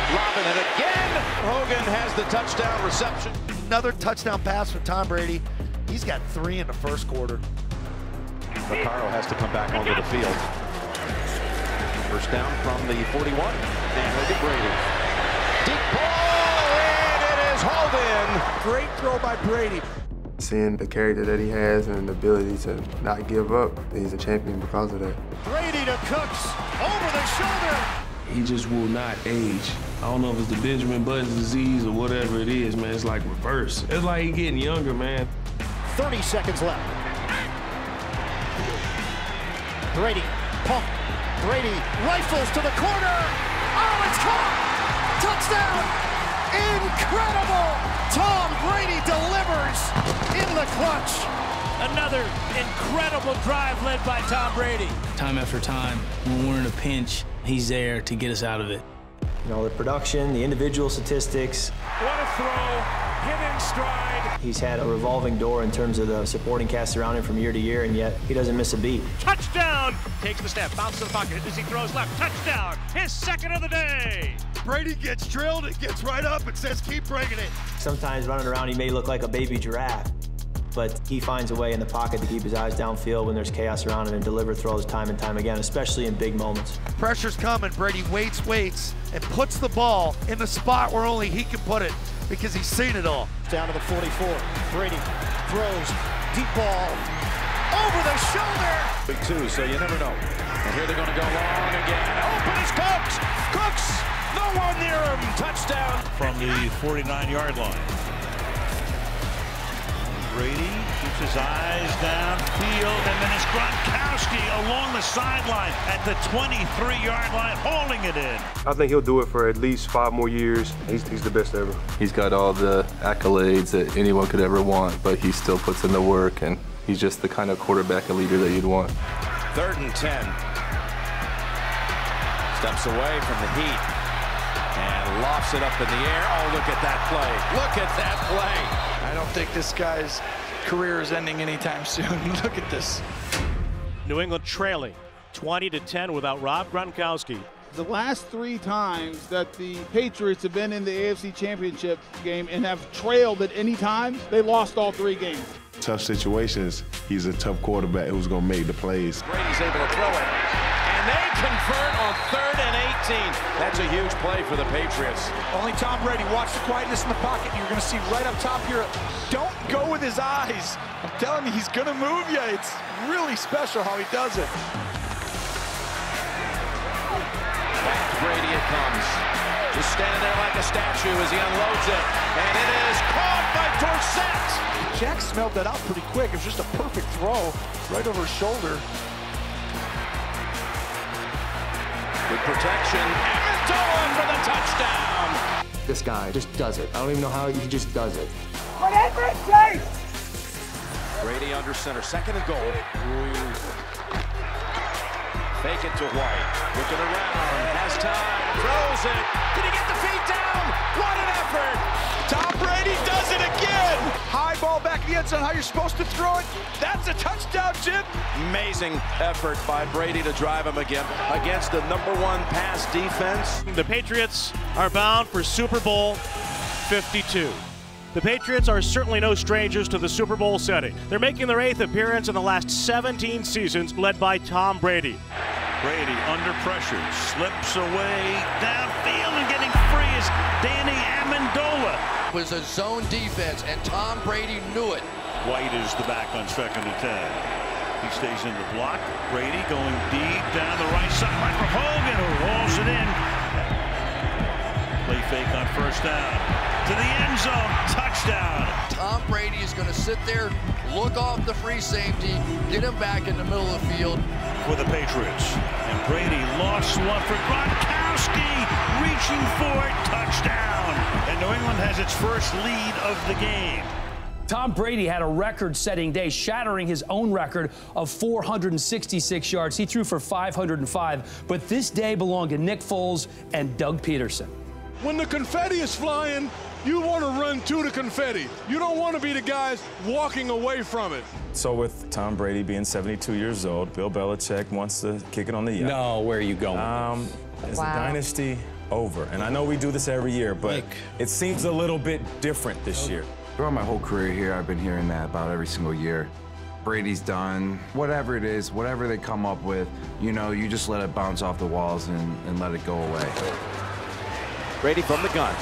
S20: Lobbing it again. Hogan has the touchdown reception.
S14: Another touchdown pass from Tom Brady. He's got 3 in the first quarter.
S20: Vaccaro has to come back onto the field. First down from the 41. And look at Brady. Deep ball, and it is hauled in.
S2: Great throw by Brady.
S11: Seeing the character that he has and the ability to not give up, he's a champion because of that.
S4: Brady to Cooks, over the shoulder.
S23: he just will not age. I don't know if it's the Benjamin Button disease or whatever it is, man. It's like reverse. It's like he getting younger, man.
S4: 30 seconds left. Brady, pump. Brady rifles to the corner. Oh, it's caught! Touchdown! Incredible! Tom Brady delivers in the clutch.
S21: Another incredible drive led by Tom Brady.
S23: Time after time, when we're in a pinch, he's there to get us out of it.
S3: You know, the production, the individual statistics.
S21: What a throw, hit in stride.
S3: He's had a revolving door in terms of the supporting cast around him from year to year, and yet he doesn't miss a beat.
S21: Touchdown! Takes the snap, bounces to the pocket as he throws left. Touchdown! His second of the day!
S14: Brady gets drilled, it gets right up and says, keep bringing it.
S3: Sometimes running around, he may look like a baby giraffe, but he finds a way in the pocket to keep his eyes downfield when there's chaos around him and deliver throws time and time again, especially in big moments.
S14: Pressure's coming. Brady waits, and puts the ball in the spot where only he can put it because he's seen it all.
S4: Down to the 44. Brady throws, deep ball, over the shoulder.
S20: Big two, so you never know. And here they're going to go long again. Open is Cooks. Cooks, no one near him. Touchdown.
S10: From the 49-yard line. Brady keeps his eyes downfield, and then it's Gronkowski along the sideline at the 23-yard line, hauling it in.
S18: I think he'll do it for at least 5 more years. He's the best ever. He's got all the accolades that anyone could ever want, but he still puts in the work, and he's just the kind of quarterback and leader that you'd want.
S20: 3rd and 10. Steps away from the heat and lofts it up in the air. Oh, look at that play. Look at that play.
S9: I don't think this guy's career is ending anytime soon. Look at this.
S21: New England trailing 20-10 without Rob Gronkowski.
S12: The last 3 times that the Patriots have been in the AFC Championship game and have trailed at any time, they lost all 3 games.
S19: Tough situations. He's a tough quarterback who's going to make the plays.
S20: Brady's able to throw it. And they convert on 3rd and 18. That's a huge play for the Patriots.
S9: Only Tom Brady. Watch the quietness in the pocket. You're going to see right up top here. Don't go with his eyes. I'm telling you, he's going to move you. It's really special how he does it.
S20: Back to Brady it comes. Just standing there like a statue as he unloads it. And it is caught by Dorsett.
S9: Jack smelled that out pretty quick. It was just a perfect throw right over his shoulder.
S20: With protection, Amendola for the touchdown.
S11: This guy just does it. I don't even know how he just does it.
S20: Brady under center, 2nd and goal. Fake it to White. Looking around, has time, throws it. Did he get the feet down? What an effort!
S9: Tom Brady does it again. High ball back in the end zone. How you're supposed to throw it. That's a touchdown, Jim.
S20: Amazing effort by Brady to drive him again against the #1 pass defense.
S21: The Patriots are bound for Super Bowl 52. The Patriots are certainly no strangers to the Super Bowl setting. They're making their 8th appearance in the last 17 seasons, led by Tom Brady.
S10: Brady under pressure, slips away downfield and getting free is Danny Amendola.
S17: It was a zone defense, and Tom Brady knew it.
S10: White is the back on 2nd and 10. He stays in the block. Brady going deep down the right sideline for Hogan, who rolls it in. Play fake on 1st down. To the end zone, touchdown.
S17: Tom Brady is going to sit there, look off the free safety, get him back in the middle of the field.
S10: For the Patriots. And Brady lost one for Gronkowski, reaching for it, touchdown. And New England has its first lead of the game.
S16: Tom Brady had a record-setting day, shattering his own record of 466 yards. He threw for 505, but this day belonged to Nick Foles and Doug Peterson.
S8: When the confetti is flying, you want to run to the confetti. You don't want to be the guys walking away from it.
S18: So with Tom Brady being 72 years old, Bill Belichick wants to kick it on the yacht.
S16: No, where are you going?
S18: Is the dynasty over? And I know we do this every year, but it seems a little bit different this year.
S11: Throughout my whole career here, I've been hearing that about every single year. Brady's done. Whatever it is, whatever they come up with, you know, you just let it bounce off the walls and let it go away.
S1: Brady from the gun.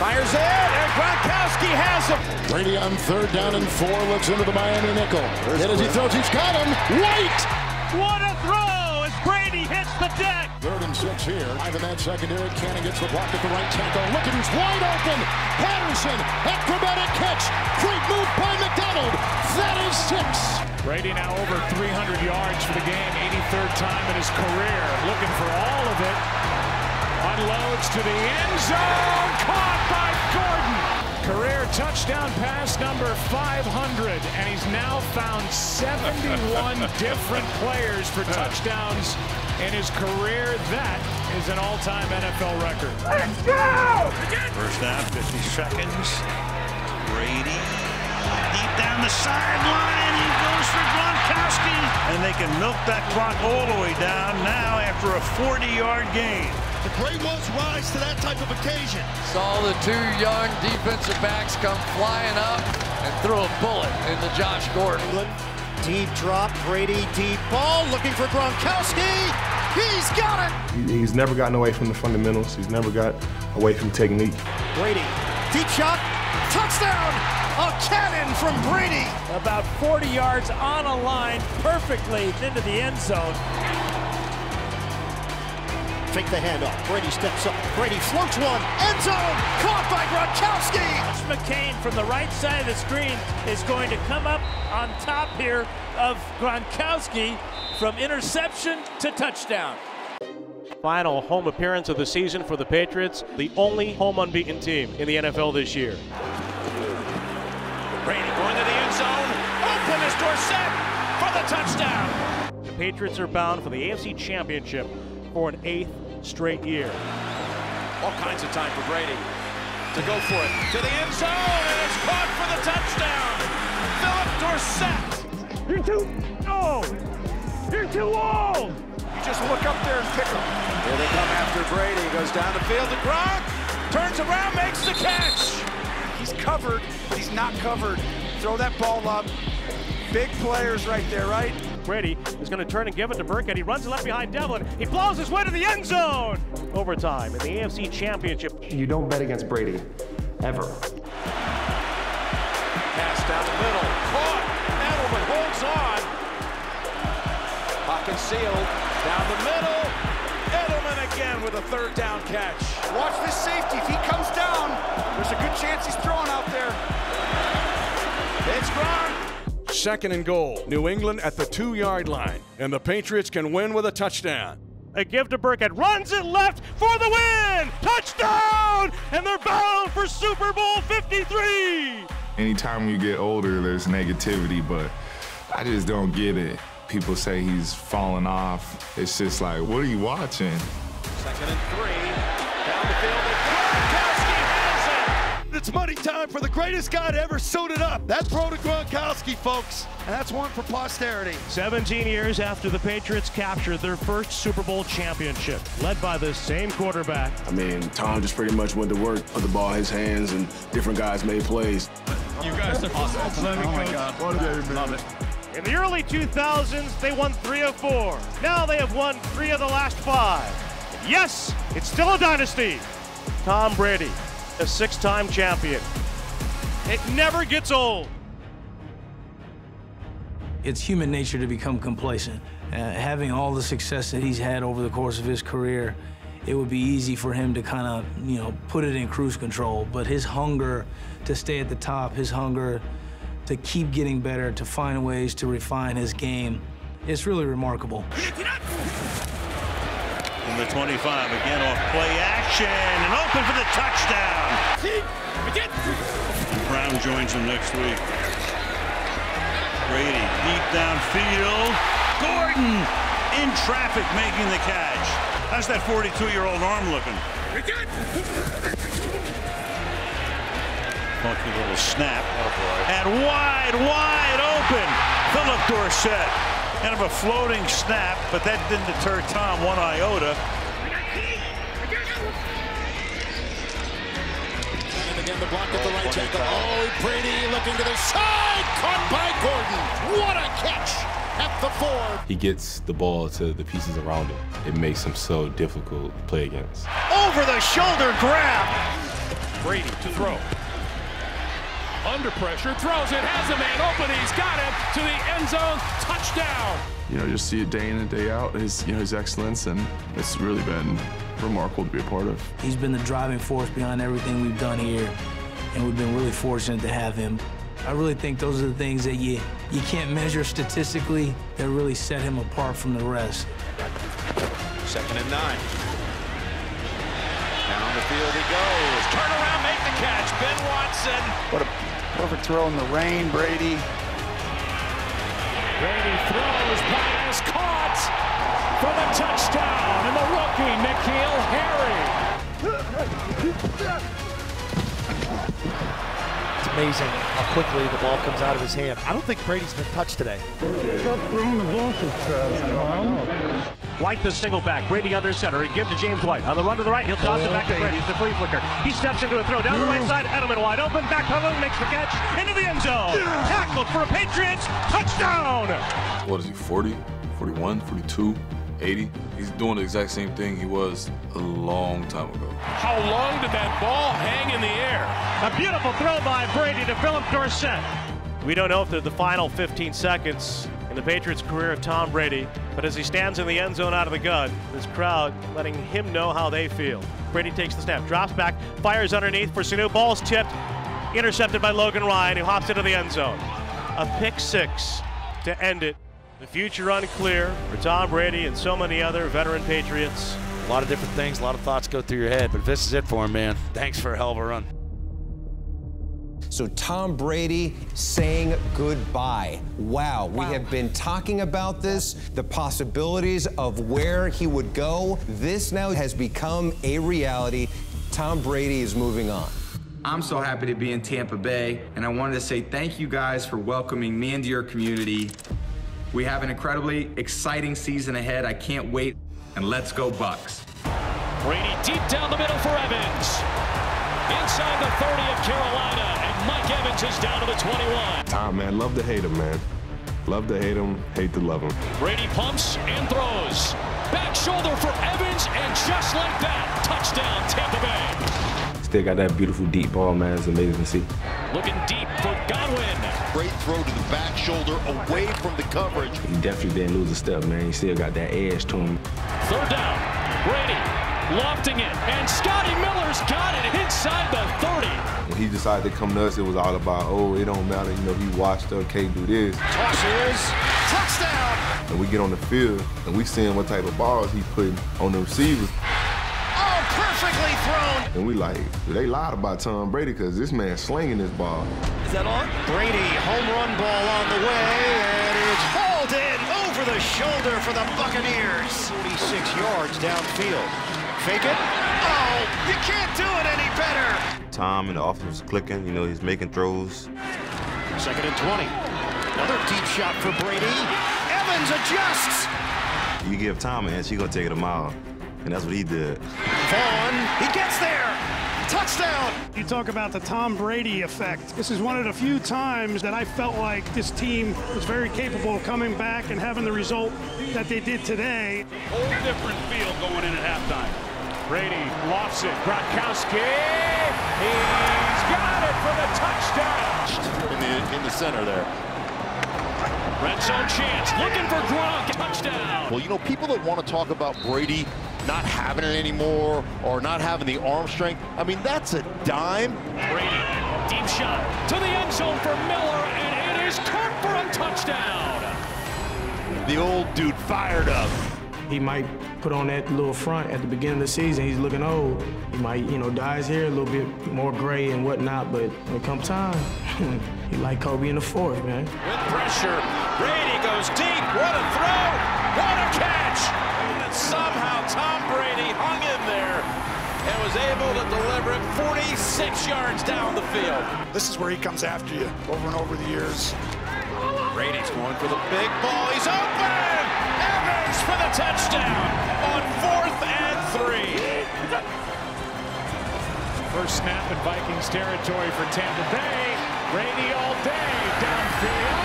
S1: Fires it, and Gronkowski has him.
S4: Brady on 3rd down and 4, looks into the Miami nickel. And as he throws, he's got him. White!
S21: What a throw as Brady hits
S26: the deck.
S4: 3rd and 6 here. 5 in that secondary. Cannon gets the block at the right tackle. Look at who's wide open. Patterson, acrobatic catch. Great move by McDonald. That is 6.
S8: Brady now over 300 yards for the game, 83rd time in his career. Looking for all of it. Unloads to the end zone. Caught by Gordon. Career touchdown pass number 500, and he's now found 71 different players for touchdowns in his career. That is an all-time NFL record.
S26: Let's go!
S10: First half, 50 seconds. Brady deep down the sideline. He goes for Gronkowski, and they can milk that clock all the way down now after a 40-yard gain.
S14: The great ones rise to that type of occasion.
S17: Saw the 2 young defensive backs come flying up and throw a bullet into Josh Gordon.
S14: Deep drop, Brady, deep ball, looking for Gronkowski. He's got it.
S5: He's never gotten away from the fundamentals. He's never got away from technique.
S14: Brady, deep shot, touchdown. A cannon from Brady.
S26: About 40 yards on a line, perfectly into the end zone.
S14: Fake the handoff. Brady steps up. Brady floats one. End zone. Caught by Gronkowski.
S26: McCain from the right side of the screen is going to come up on top here of Gronkowski from interception to touchdown.
S21: Final home appearance of the season for the Patriots, the only home unbeaten team in the NFL this year.
S20: Brady going to the end zone. Open is Dorsett for the touchdown.
S21: The Patriots are bound for the AFC Championship for an 8th straight year.
S20: All kinds of time for Brady to go for it. To the end zone, and it's caught for the touchdown. Philip Dorsett.
S26: You're too old. You're too old.
S2: You just look up there and pick him.
S20: Here they come after Brady. Goes down the field to Gronk. Turns around, makes the catch.
S2: He's covered, but he's not covered. Throw that ball up. Big players right there, right?
S21: Brady is going to turn and give it to Burkhead. He runs left behind Devlin. He blows his way to the end zone. Overtime in the AFC Championship.
S6: You don't bet against Brady, ever.
S20: Pass down the middle. Caught. Edelman holds on. Pocket sealed. Down the middle. Edelman again with a 3rd down catch.
S2: Watch this safety. If he comes down, there's a good chance he's throwing out there.
S20: It's Gronk.
S5: 2nd and goal. New England at the 2-yard line, and the Patriots can win with a touchdown.
S21: A give to Burkhead. Runs it left for the win. Touchdown! And they're bound for Super Bowl 53.
S19: Anytime you get older, there's negativity, but I just don't get it. People say he's falling off. It's just like, what are you watching?
S20: 2nd and 3. Down the field. Gronkowski has it.
S14: It's money time for the greatest guy to ever suit it up. That's throw to Gronkowski, folks. And that's one for posterity.
S21: 17 years after the Patriots captured their first Super Bowl championship, led by the same quarterback.
S7: I mean, Tom just pretty much went to work, put the ball in his hands, and different guys made plays.
S8: You guys are awesome.
S19: Oh my God, what a day, man.
S8: Love it.
S21: In the early 2000s, they won 3 of 4. Now they have won 3 of the last 5. And yes, it's still a dynasty. Tom Brady, a 6-time champion. It never gets old.
S23: It's human nature to become complacent. Having all the success that he's had over the course of his career, it would be easy for him to kind of, put it in cruise control. But his hunger to stay at the top, his hunger to keep getting better, to find ways to refine his game, it's really remarkable.
S10: In the 25, again off play action, and open for the touchdown. Brown joins him next week. Brady deep downfield. Gordon in traffic making the catch. How's that 42-year-old arm looking? Funky little snap. And wide open. Philip Dorsett. Kind of a floating snap, but that didn't deter Tom one iota.
S4: And again, the block at the right tackle. Oh, Brady looking to the side. Caught by Gordon. What a catch at the 4.
S18: He gets the ball to the pieces around him. It makes him so difficult to play against.
S20: Over the shoulder grab.
S8: Brady to throw. Under pressure, throws it, has a man open, he's got him to the end zone, touchdown.
S7: you know, just see it day in and day out, his excellence, and it's really been remarkable to be a part of.
S23: He's been the driving force behind everything we've done here, and we've been really fortunate to have him. I really think those are the things that you can't measure statistically that really set him apart from the rest.
S20: 2nd and 9. Down the field he goes. Turn around, make the catch. Ben Watson.
S9: What a perfect throw in the rain, Brady.
S26: Brady throws, pass caught for the touchdown, and the rookie, N'Keal Harry.
S14: It's amazing how quickly the ball comes out of his hand. I don't think Brady's been touched today.
S21: Stop throwing the ball so fast. White the single back. Brady under center. He gives to James White. On the run to the right, he'll toss it back to Brady. It's a flea flicker. He steps into a throw down the right side. Edelman wide open. Backpedaling, makes the catch into the end zone. Tackled for a Patriots touchdown.
S18: What is he, 40, 41, 42, 80? He's doing the exact same thing he was a long time ago.
S8: How long did that ball hang in the air?
S21: A beautiful throw by Brady to Philip Dorsett. We don't know if they're the final 15 seconds in the Patriots' career of Tom Brady, but as he stands in the end zone out of the gun, this crowd letting him know how they feel. Brady takes the snap, drops back, fires underneath for Sanu. Ball's tipped, intercepted by Logan Ryan, who hops into the end zone. A pick six to end it. The future unclear for Tom Brady and so many other veteran Patriots.
S3: A lot of different things, a lot of thoughts go through your head, but if this is it for him, man, thanks for a hell of a run.
S13: So Tom Brady saying goodbye. Wow, we have been talking about this, the possibilities of where he would go. This now has become a reality. Tom Brady is moving on.
S11: I'm so happy to be in Tampa Bay, and I wanted to say thank you guys for welcoming me into your community. We have an incredibly exciting season ahead. I can't wait, and let's go Bucks.
S26: Brady deep down the middle for Evans. Inside the 30 of Carolina, and Mike Evans is down to the 21.
S7: Tom, man, love to hate him, man. Love to hate him, hate to love him.
S26: Brady pumps and throws. Back shoulder for Evans, and just like that, touchdown Tampa Bay.
S18: Still got that beautiful deep ball, man. It's amazing to see.
S26: Looking deep for Godwin.
S3: Great throw to the back shoulder away from the coverage.
S18: He definitely didn't lose a step, man. He still got that edge to him.
S26: 3rd down, Brady lofting it, and Scotty Miller's got it inside the 30.
S7: When he decided to come to us, it was all about, oh, it don't matter, you know, he watched okay, do this.
S14: Toss is touchdown.
S7: And we get on the field, and we seeing what type of balls he putting on the receivers.
S14: Oh, perfectly thrown.
S7: And we like, they lied about Tom Brady because this man's slinging this ball.
S14: Is that on? Brady, home run ball on the way, and it's hauled in over the shoulder for the Buccaneers. 46 yards downfield. Fake it. Oh, you can't do it any better.
S15: Tom and the offense was clicking. You know, he's making throws.
S14: 2nd and 20. Another deep shot for Brady. Evans adjusts.
S15: You give Tom a chance, he's going to take it a mile. And that's what he did.
S14: Vaughn, he gets there. Touchdown!
S22: You talk about the Tom Brady effect. This is one of the few times that I felt like this team was very capable of coming back and having the result that they did today.
S8: Whole different feel going in at halftime. Brady lofts it. Gronkowski, he's got it for the touchdown.
S3: In the center there.
S26: Red zone chance, looking for Gronk, touchdown.
S3: Well, you know, people that want to talk about Brady not having it anymore or not having the arm strength, I mean, that's a dime.
S26: Brady, deep shot to the end zone for Miller, and it is caught for a touchdown.
S3: The old dude fired up.
S23: He might put on that little front at the beginning of the season. He's looking old. He might, you know, dye his hair a little bit more gray and whatnot, but when it comes time, he like Kobe in the 4th, man.
S20: With pressure, Brady goes deep. What a throw! What a catch! And somehow Tom Brady hung in there and was able to deliver it 46 yards down the field.
S9: This is where he comes after you over and over the years.
S20: Brady's going for the big ball. He's open! Evans for the touchdown on 4th and 3.
S26: First snap in Vikings territory for Tampa Bay. Brady all day, downfield.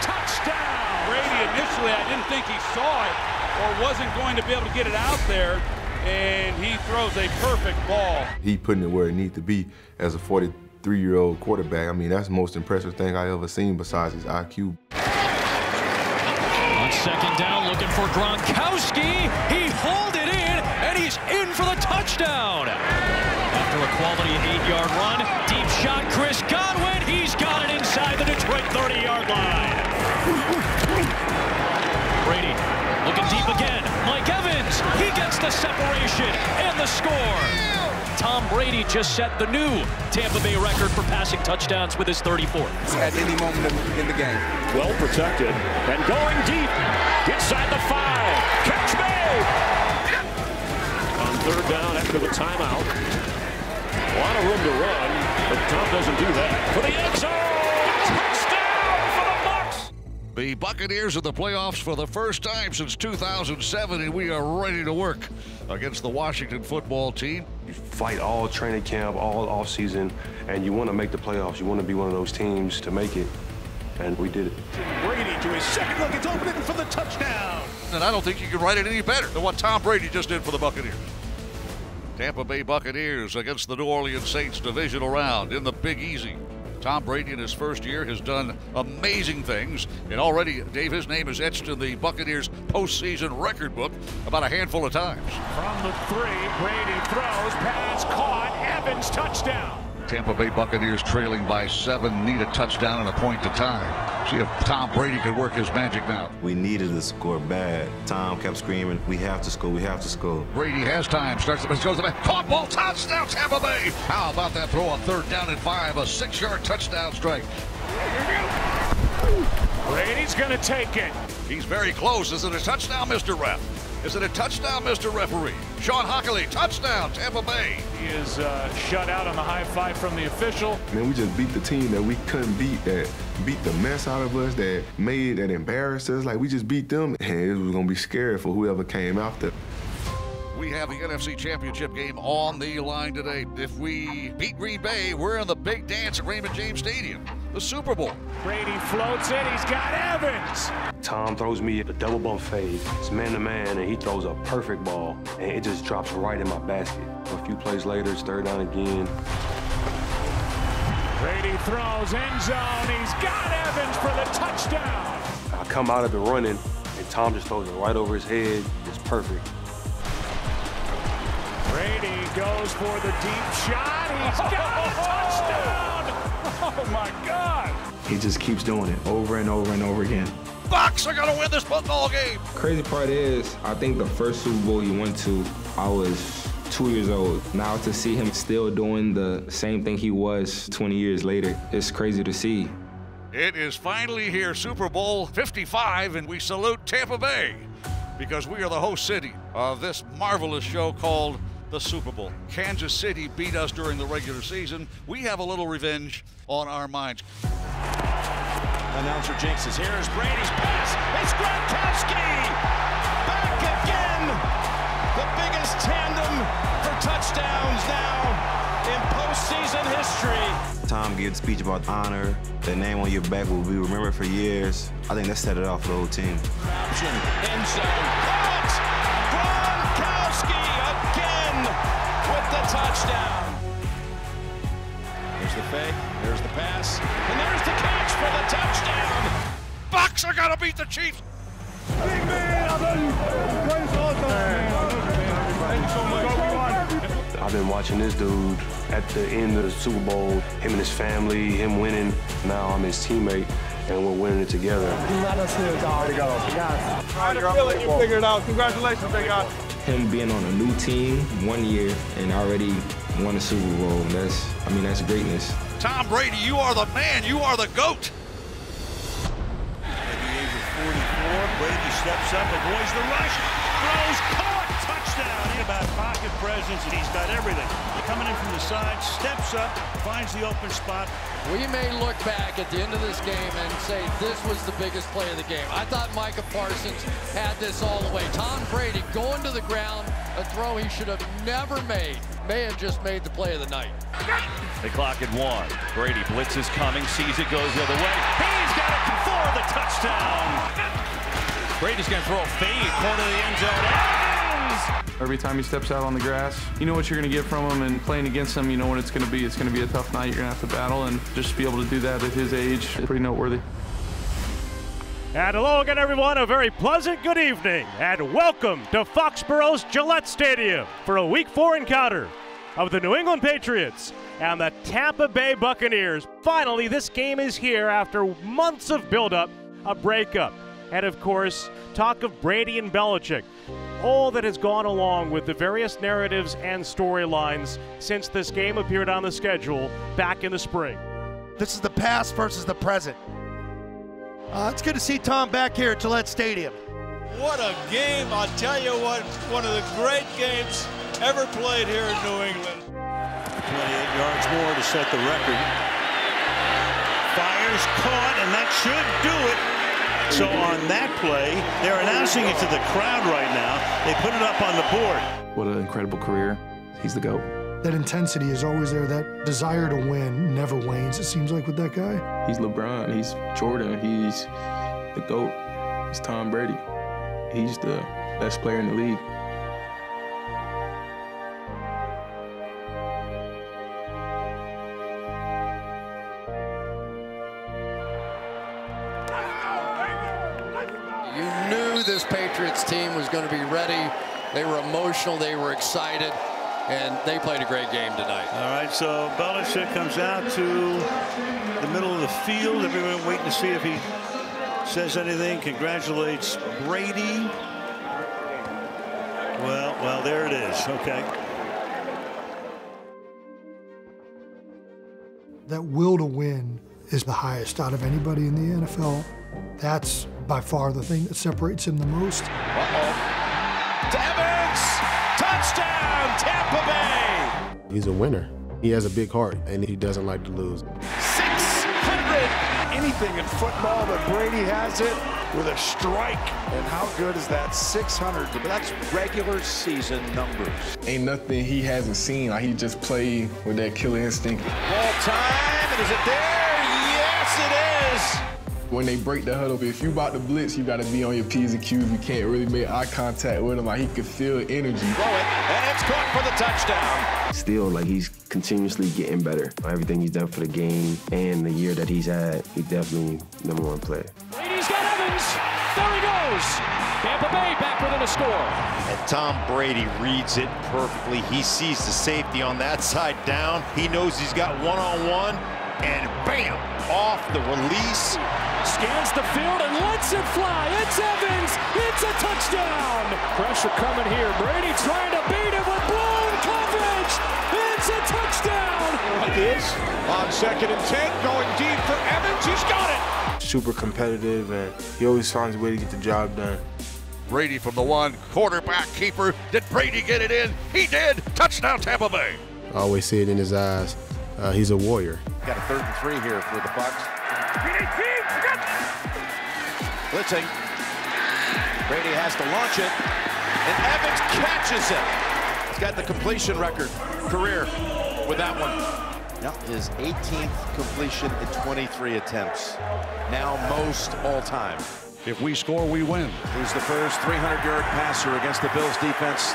S26: Touchdown!
S8: Brady initially, I didn't think he saw it or wasn't going to be able to get it out there, and he throws a perfect ball.
S7: He putting it where it needs to be as a 43-year-old quarterback. I mean, that's the most impressive thing I ever seen besides his IQ.
S1: Second down, looking for Gronkowski. He hauled it in, and he's in for the touchdown. After a quality 8-yard run, deep shot, Chris Godwin. He's got it inside the Detroit 30-yard line. Brady looking deep again. Mike Evans, he gets the separation and the score. Tom Brady just set the new Tampa Bay record for passing touchdowns with his 34th.
S12: At any moment in the game.
S8: Well protected and going deep inside the 5. Catch made! On third down after the timeout. A lot of room to run, but Tom doesn't do that. For the end zone!
S16: The Buccaneers in the playoffs for the first time since 2007, and we are ready to work against the Washington football team.
S17: You fight all training camp, all offseason, and you want to make the playoffs. You want to be one of those teams to make it, and we did it.
S10: Brady to his second look. It's opening for the touchdown.
S16: And I don't think you can write it any better than what Tom Brady just did for the Buccaneers. Tampa Bay Buccaneers against the New Orleans Saints divisional round in the Big Easy. Tom Brady in his first year has done amazing things, and already, Dave, his name is etched in the Buccaneers postseason record book about a handful of times.
S8: From the 3, Brady throws, pass caught, Evans touchdown.
S16: Tampa Bay Buccaneers trailing by 7, need a touchdown and a point to tie. See if Tom Brady can work his magic now.
S15: We needed to score bad. Tom kept screaming, we have to score, we have to score.
S16: Brady has time, starts the goes to the back, caught ball, touchdown Tampa Bay. How about that throw on third down and 5, a 6-yard touchdown strike.
S8: Brady's gonna take it.
S16: He's very close. Is it a touchdown, Mr. Ref? Is it a touchdown, Mr. Referee? Sean Hockley, touchdown, Tampa Bay.
S8: He is shut out on the high five from the official.
S7: Man, we just beat the team that we couldn't beat, that beat the mess out of us, that embarrassed us. Like, we just beat them, and it was going to be scary for whoever came after.
S16: We have the NFC Championship game on the line today. If we beat Green Bay, we're in the big dance at Raymond James Stadium, the Super Bowl.
S8: Brady floats it, he's got Evans.
S17: Tom throws me a double bump fade. It's man-to-man, and he throws a perfect ball, and it just drops right in my basket. A few plays later, it's third down again.
S8: Brady throws, end zone, he's got Evans for the touchdown.
S17: I come out of it running, and Tom just throws it right over his head. It's perfect.
S8: Brady goes for the deep shot. He's got a touchdown. Oh, my God.
S24: He just keeps doing it over and over and over again.
S16: Bucs are going to win this football game.
S24: Crazy part is, I think the first Super Bowl he went to, I was 2 years old. Now to see him still doing the same thing he was 20 years later, it's crazy to see.
S16: It is finally here, Super Bowl 55, and we salute Tampa Bay because we are the host city of this marvelous show called the Super Bowl. Kansas City beat us during the regular season. We have a little revenge on our minds.
S10: Announcer jinxes. Here is Brady's pass. It's Gronkowski! Back again! The biggest tandem for touchdowns now in postseason history.
S15: Tom gave a speech about honor. The name on your back will be remembered for years. I think that set it off for the whole team.
S10: Option, end zone, caught! Gronkowski again with the touchdown. There's the fake, there's the pass, and there's the catch for the touchdown.
S16: Bucs are gonna beat the Chiefs.
S10: Big man, greatest all time. Thank you so much.
S17: I've been watching this dude at the end of the Super Bowl, him and his family, him winning. Now I'm his teammate, and we're winning it together.
S22: Let us hear it all. How you feeling? You figured it out. Congratulations, big guy.
S24: Him being on a new team 1 year and already won a Super Bowl, that's greatness.
S16: Tom Brady, you are the man. You are the GOAT.
S10: At the age of 44, Brady steps up, avoids the rush, throws, caught, touchdown. He about pocket presence, and he's got everything. Coming in from the side, steps up, finds the open spot.
S25: We may look back at the end of this game and say this was the biggest play of the game. I thought Micah Parsons had this all the way. Tom Brady going to the ground, a throw he should have never made. May have just made the play of the night.
S20: The clock at 1. Brady blitzes coming, sees it, goes the other way. He's got it for the touchdown. Brady's going to throw a fade, corner of the end zone.
S7: Every time he steps out on the grass, you know what you're going to get from him, and playing against him, you know what it's going to be. It's going to be a tough night. You're going to have to battle, and just be able to do that at his age is pretty noteworthy.
S2: And hello again, everyone. A very pleasant good evening, and welcome to Foxborough's G.O.A.T Stadium for a Week 4 encounter of the New England Patriots and the Tampa Bay Buccaneers. Finally, this game is here after months of buildup, a breakup, and of course, talk of Brady and Belichick. All that has gone along with the various narratives and storylines since this game appeared on the schedule back in the spring.
S4: This is the past versus the present. It's good to see Tom back here at G.O.A.T Stadium.
S5: What a game. I'll tell you what, one of the great games ever played here in New England.
S10: 28 yards more to set the record. Fires caught, and that should do it. So on that play, they're announcing it to the crowd right now. They put it up on the board.
S24: What an incredible career. He's the GOAT.
S6: That intensity is always there. That desire to win never wanes, it seems like, with that guy.
S24: He's LeBron. He's Jordan. He's the GOAT. He's Tom Brady. He's the best player in the league.
S25: You knew this Patriots team was going to be ready. They were emotional. They were excited. And they played a great game tonight.
S10: All right, so Belichick comes out to the middle of the field. Everyone waiting to see if he says anything. Congratulates Brady. Well, there it is. Okay.
S6: That will to win is the highest out of anybody in the NFL. That's by far the thing that separates him the most.
S20: To Evans! Touchdown, Tampa Bay!
S19: He's a winner. He has a big heart, and he doesn't like to lose.
S20: 600!
S9: Anything in football, but Brady has it with a strike. And how good is that 600? That's regular season numbers.
S24: Ain't nothing he hasn't seen. Like, he just played with that killer instinct.
S20: Ball time, and is it there? Yes, it is!
S24: When they break the huddle, if you about to blitz, you got to be on your P's and Q's. You can't really make eye contact with him. Like, he could feel energy.
S20: Throw it, and it's caught for the touchdown.
S24: Still, like, he's continuously getting better. Everything he's done for the game and the year that he's had, he's definitely #1 player.
S1: Brady's got Evans. There he goes. Tampa Bay back within a score.
S14: And Tom Brady reads it perfectly. He sees the safety on that side down. He knows he's got one-on-one, and bam, off the release.
S1: Scans the field and lets it fly. It's Evans. It's a touchdown. Pressure coming here. Brady trying to beat it with blown coverage. It's a touchdown.
S9: It is on 2nd and 10, going deep for Evans. He's got it.
S17: Super competitive, and he always finds a way to get the job done.
S16: Brady from the one, quarterback keeper. Did Brady get it in? He did. Touchdown, Tampa Bay.
S19: I always see it in his eyes. He's a warrior.
S20: Got a 3rd and 3 here for the Bucs. Blitzing. Brady has to launch it, and Evans catches it. He's got the completion record, career, with that one. Yep. His 18th completion in 23 attempts. Now most all-time.
S16: If we score, we win.
S20: He's the first 300-yard passer against the Bills defense.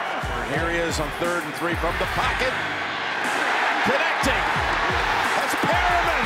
S20: Here he is on 3rd and 3 from the pocket. Connecting. That's Perriman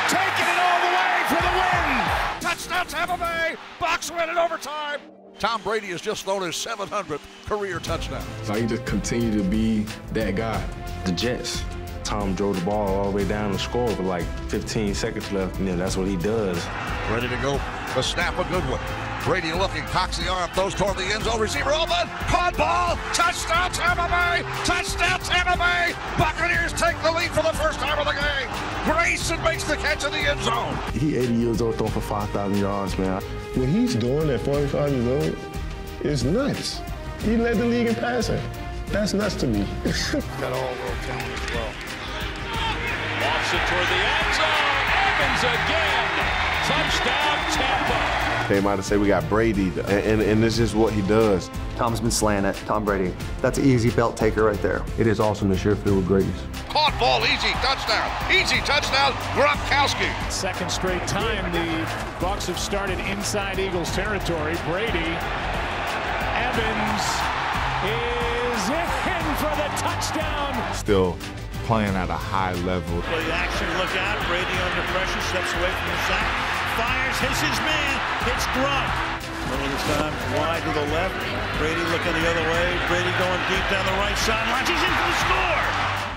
S20: taking it all the way for the win.
S16: Touchdown, Tampa Bay. Bucs win in overtime. Tom Brady has just thrown his 700th career touchdown.
S24: So he just continued to be that guy. The Jets. Tom drove the ball all the way down the score with like 15 seconds left. And that's what he does.
S16: Ready to go. The snap, a good one. Brady looking, cocks the arm, throws toward the end zone. Receiver open. Caught ball. Touchdown, Tampa Bay. Touchdown, Tampa Bay. Buccaneers take the lead for the first time of the game. Grayson makes the catch in the end zone.
S7: He 80 years old, throwing for 5,000 yards, man. What he's doing at 45 years old is nuts. He led the league in passing. That's nuts to me.
S9: Got all world talent as well.
S1: Walks it toward the end zone. Evans again. Touchdown, Tampa.
S19: Came out to say we got Brady, and this is what he does.
S21: Tom's been slaying it. Tom Brady. That's an easy belt taker right there.
S7: It is awesome to share field with greatness.
S16: Caught ball, easy touchdown. Easy touchdown, Gronkowski.
S8: Second straight time the Bucs have started inside Eagles territory. Brady. Evans is in for the touchdown.
S19: Still playing at a high level.
S10: Play action, look out. Brady under pressure, steps away from the sack. fires, hits his man, hits Gronk. Middle this time, wide to the left. Brady looking the other way. Brady going deep down the right sideline. He's in for the score.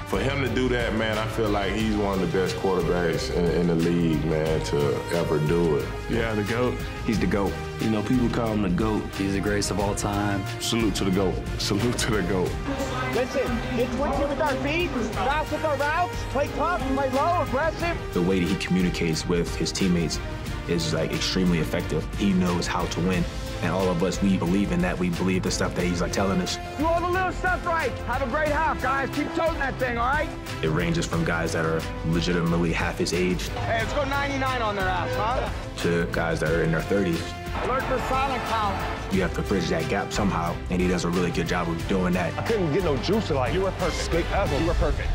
S7: For him to do that, man, I feel like he's one of the best quarterbacks in the league, man, to ever do it.
S24: Yeah, the GOAT. He's the GOAT. You know, people call him the GOAT. He's the greatest of all time.
S7: Salute to the GOAT. Salute to the GOAT.
S3: Listen, it's switching with our feet, fast with our routes, play tough, play low, aggressive.
S24: The way that he communicates with his teammates is like extremely effective. He knows how to win. And all of us, we believe in that. We believe the stuff that he's like telling us.
S3: Do all the little stuff right. Have a great half, guys. Keep toting that thing, all right?
S24: It ranges from guys that are legitimately half his age
S3: Hey, let's go 99 on their ass, huh?
S24: to guys that are in their 30s.
S3: Alert for silent count.
S24: You have to bridge that gap somehow, and he does a really good job of doing that.
S11: I couldn't get no juice like you were perfect. You were perfect.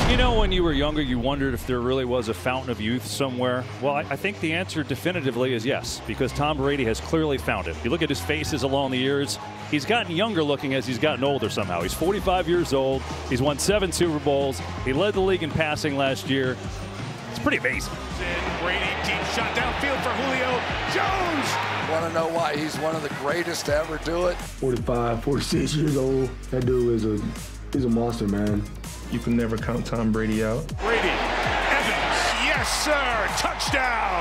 S1: You know, when you were younger, you wondered if there really was a fountain of youth somewhere. Well, I think the answer definitively is yes, because Tom Brady has clearly found it. You look at his faces along the years, he's gotten younger looking as he's gotten older somehow. He's 45 years old. He's won 7 Super Bowls. He led the league in passing last year. It's pretty amazing.
S8: Brady, deep shot downfield for Julio Jones.
S13: Want to know why he's one of the greatest to ever do it?
S18: 45, 46 years old. That dude is a monster, man.
S24: You can never count Tom Brady out.
S8: Brady, Evans, yes sir, touchdown.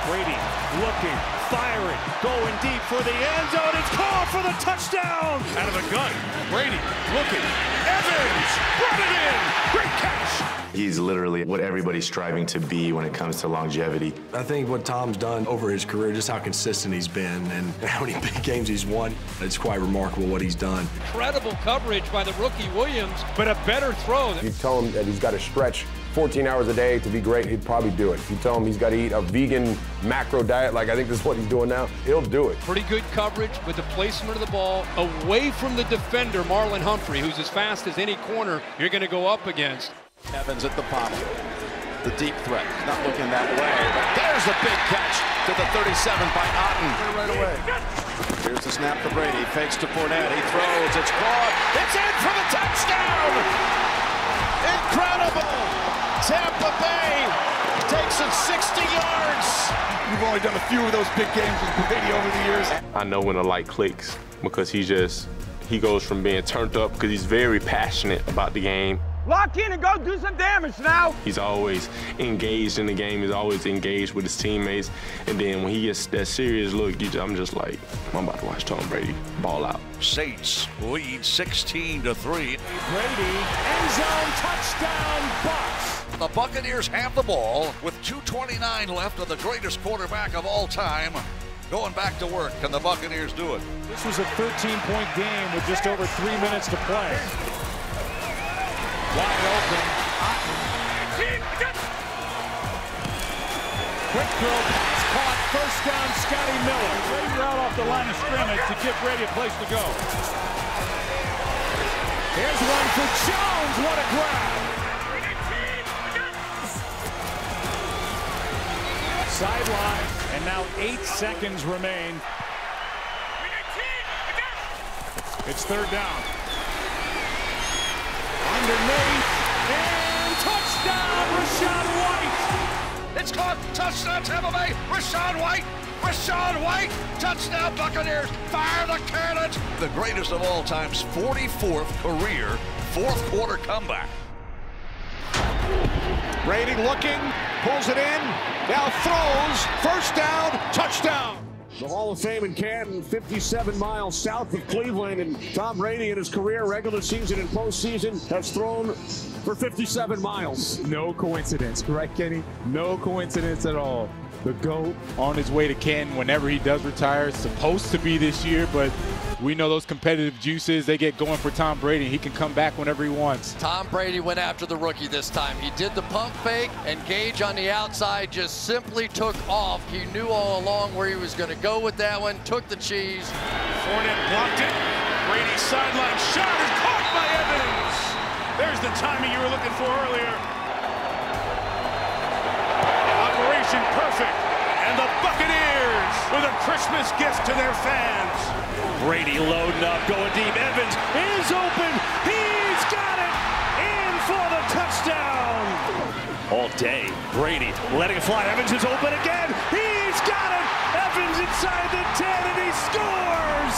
S2: Brady looking, firing, going deep for the end zone. It's called for the touchdown.
S8: Out of the gun, Brady looking, Evans, brought it in, great catch.
S23: He's literally what everybody's striving to be when it comes to longevity.
S26: I think what Tom's done over his career, just how consistent he's been and how many big games he's won, it's quite remarkable what he's done.
S25: Incredible coverage by the rookie Williams,
S8: but a better throw.
S27: If you tell him that he's got to stretch 14 hours a day to be great, he'd probably do it. If you tell him he's got to eat a vegan macro diet, like I think this is what he's doing now, he'll do it.
S25: Pretty good coverage with the placement of the ball away from the defender, Marlon Humphrey, who's as fast as any corner you're going to go up against.
S9: Evans at the bottom. The deep threat, not looking that way, but there's a big catch to the 37 by Otten. Right away. Here's the snap for Brady, fakes to Fournette, he throws, it's caught, it's in for the touchdown! Incredible! Tampa Bay takes it 60 yards. You've only done a few of those big games with Brady over the years.
S7: I know when the light clicks because he goes from being turned up because he's very passionate about the game.
S3: Lock in and go do some damage now.
S7: He's always engaged in the game. He's always engaged with his teammates. And then when he gets that serious look, I'm just like, I'm about to watch Tom Brady ball out.
S16: Saints lead 16-3.
S8: Brady, end zone, touchdown, Bucks.
S16: The Buccaneers have the ball with 2:29 left of the greatest quarterback of all time. Going back to work. Can the Buccaneers do it?
S2: This was a 13-point game with just over 3 minutes to play.
S8: Wide open. Quick throw pass caught. First down, Scotty Miller. Brady out off the line of scrimmage to give Brady a place to go. Here's one for Jones. What a grab.
S2: Sideline, and now 8 seconds remain.
S8: It's third down.
S2: Underneath, and touchdown, Rachaad White.
S16: It's caught. Touchdown, Tampa Bay. Rachaad White. Touchdown, Buccaneers. Fire the cannons. The greatest of all time's 44th career fourth quarter comeback.
S9: Brady looking, pulls it in, now throws, first down, touchdown.
S28: The Hall of Fame in Canton, 57 miles south of Cleveland, and Tom Brady in his career, regular season and postseason, has thrown for 57 miles.
S8: No coincidence, correct, Kenny? No coincidence at all. The GOAT on his way to Canton whenever he does retire. It's supposed to be this year, but we know those competitive juices, they get going for Tom Brady. He can come back whenever he wants.
S25: Tom Brady went after the rookie this time. He did the pump fake, and Gage on the outside just simply took off. He knew all along where he was going to go with that one, took the cheese.
S8: Fournette blocked it. Brady's sideline shot is caught by Evans. There's the timing you were looking for earlier. Operation perfect. And the Buccaneers with a Christmas gift to their fans.
S2: Brady loading up, going deep. Evans is open. He's got it in for the touchdown.
S28: all day. Brady letting it fly. Evans is open again. He's got it. Evans inside the 10, and he scores.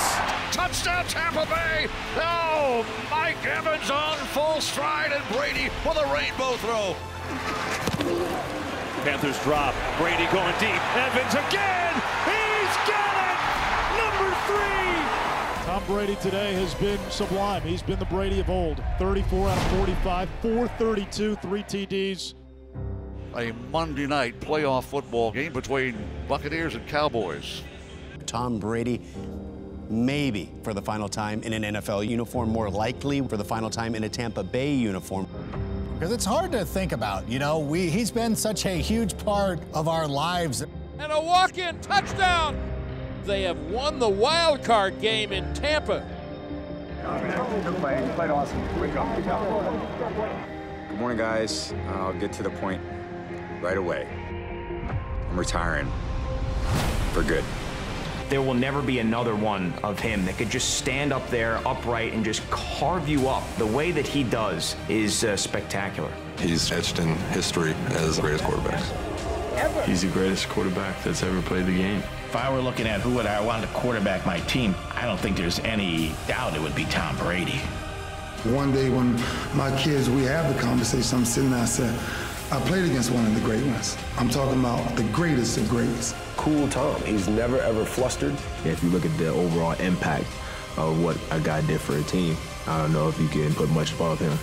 S16: Touchdown, Tampa Bay. Oh, Mike Evans on full stride, and Brady with a rainbow throw.
S28: Panthers drop. Brady going deep. Evans again. He's got it. Number 3.
S4: Tom Brady today has been sublime. He's been the Brady of old. 34 out of 45, 432, 3 TDs.
S16: A Monday night playoff football game between Buccaneers and Cowboys.
S5: Tom Brady, maybe for the final time in an NFL uniform, more likely for the final time in a Tampa Bay uniform.
S6: Because it's hard to think about, you know, he's been such a huge part of our lives.
S8: And a walk-in touchdown. They have won the wild card game in Tampa.
S11: Good play. You played awesome. Great job.
S12: Good morning, guys. I'll get to the point right away. I'm retiring for good.
S14: There will never be another one of him that could just stand up there upright and just carve you up. The way that he does is spectacular.
S26: He's etched in history as the greatest quarterback.
S15: He's the greatest quarterback that's ever played the game.
S17: If I were looking at who would I want to quarterback my team, I don't think there's any doubt it would be Tom Brady.
S18: One day when my kids, we have the conversation, I'm sitting there, I said, I played against one of the great ones. I'm talking about the greatest of greats.
S27: Cool Tom. He's never, ever flustered.
S24: If you look at the overall impact of what a guy did for a team, I don't know if you can put much above him.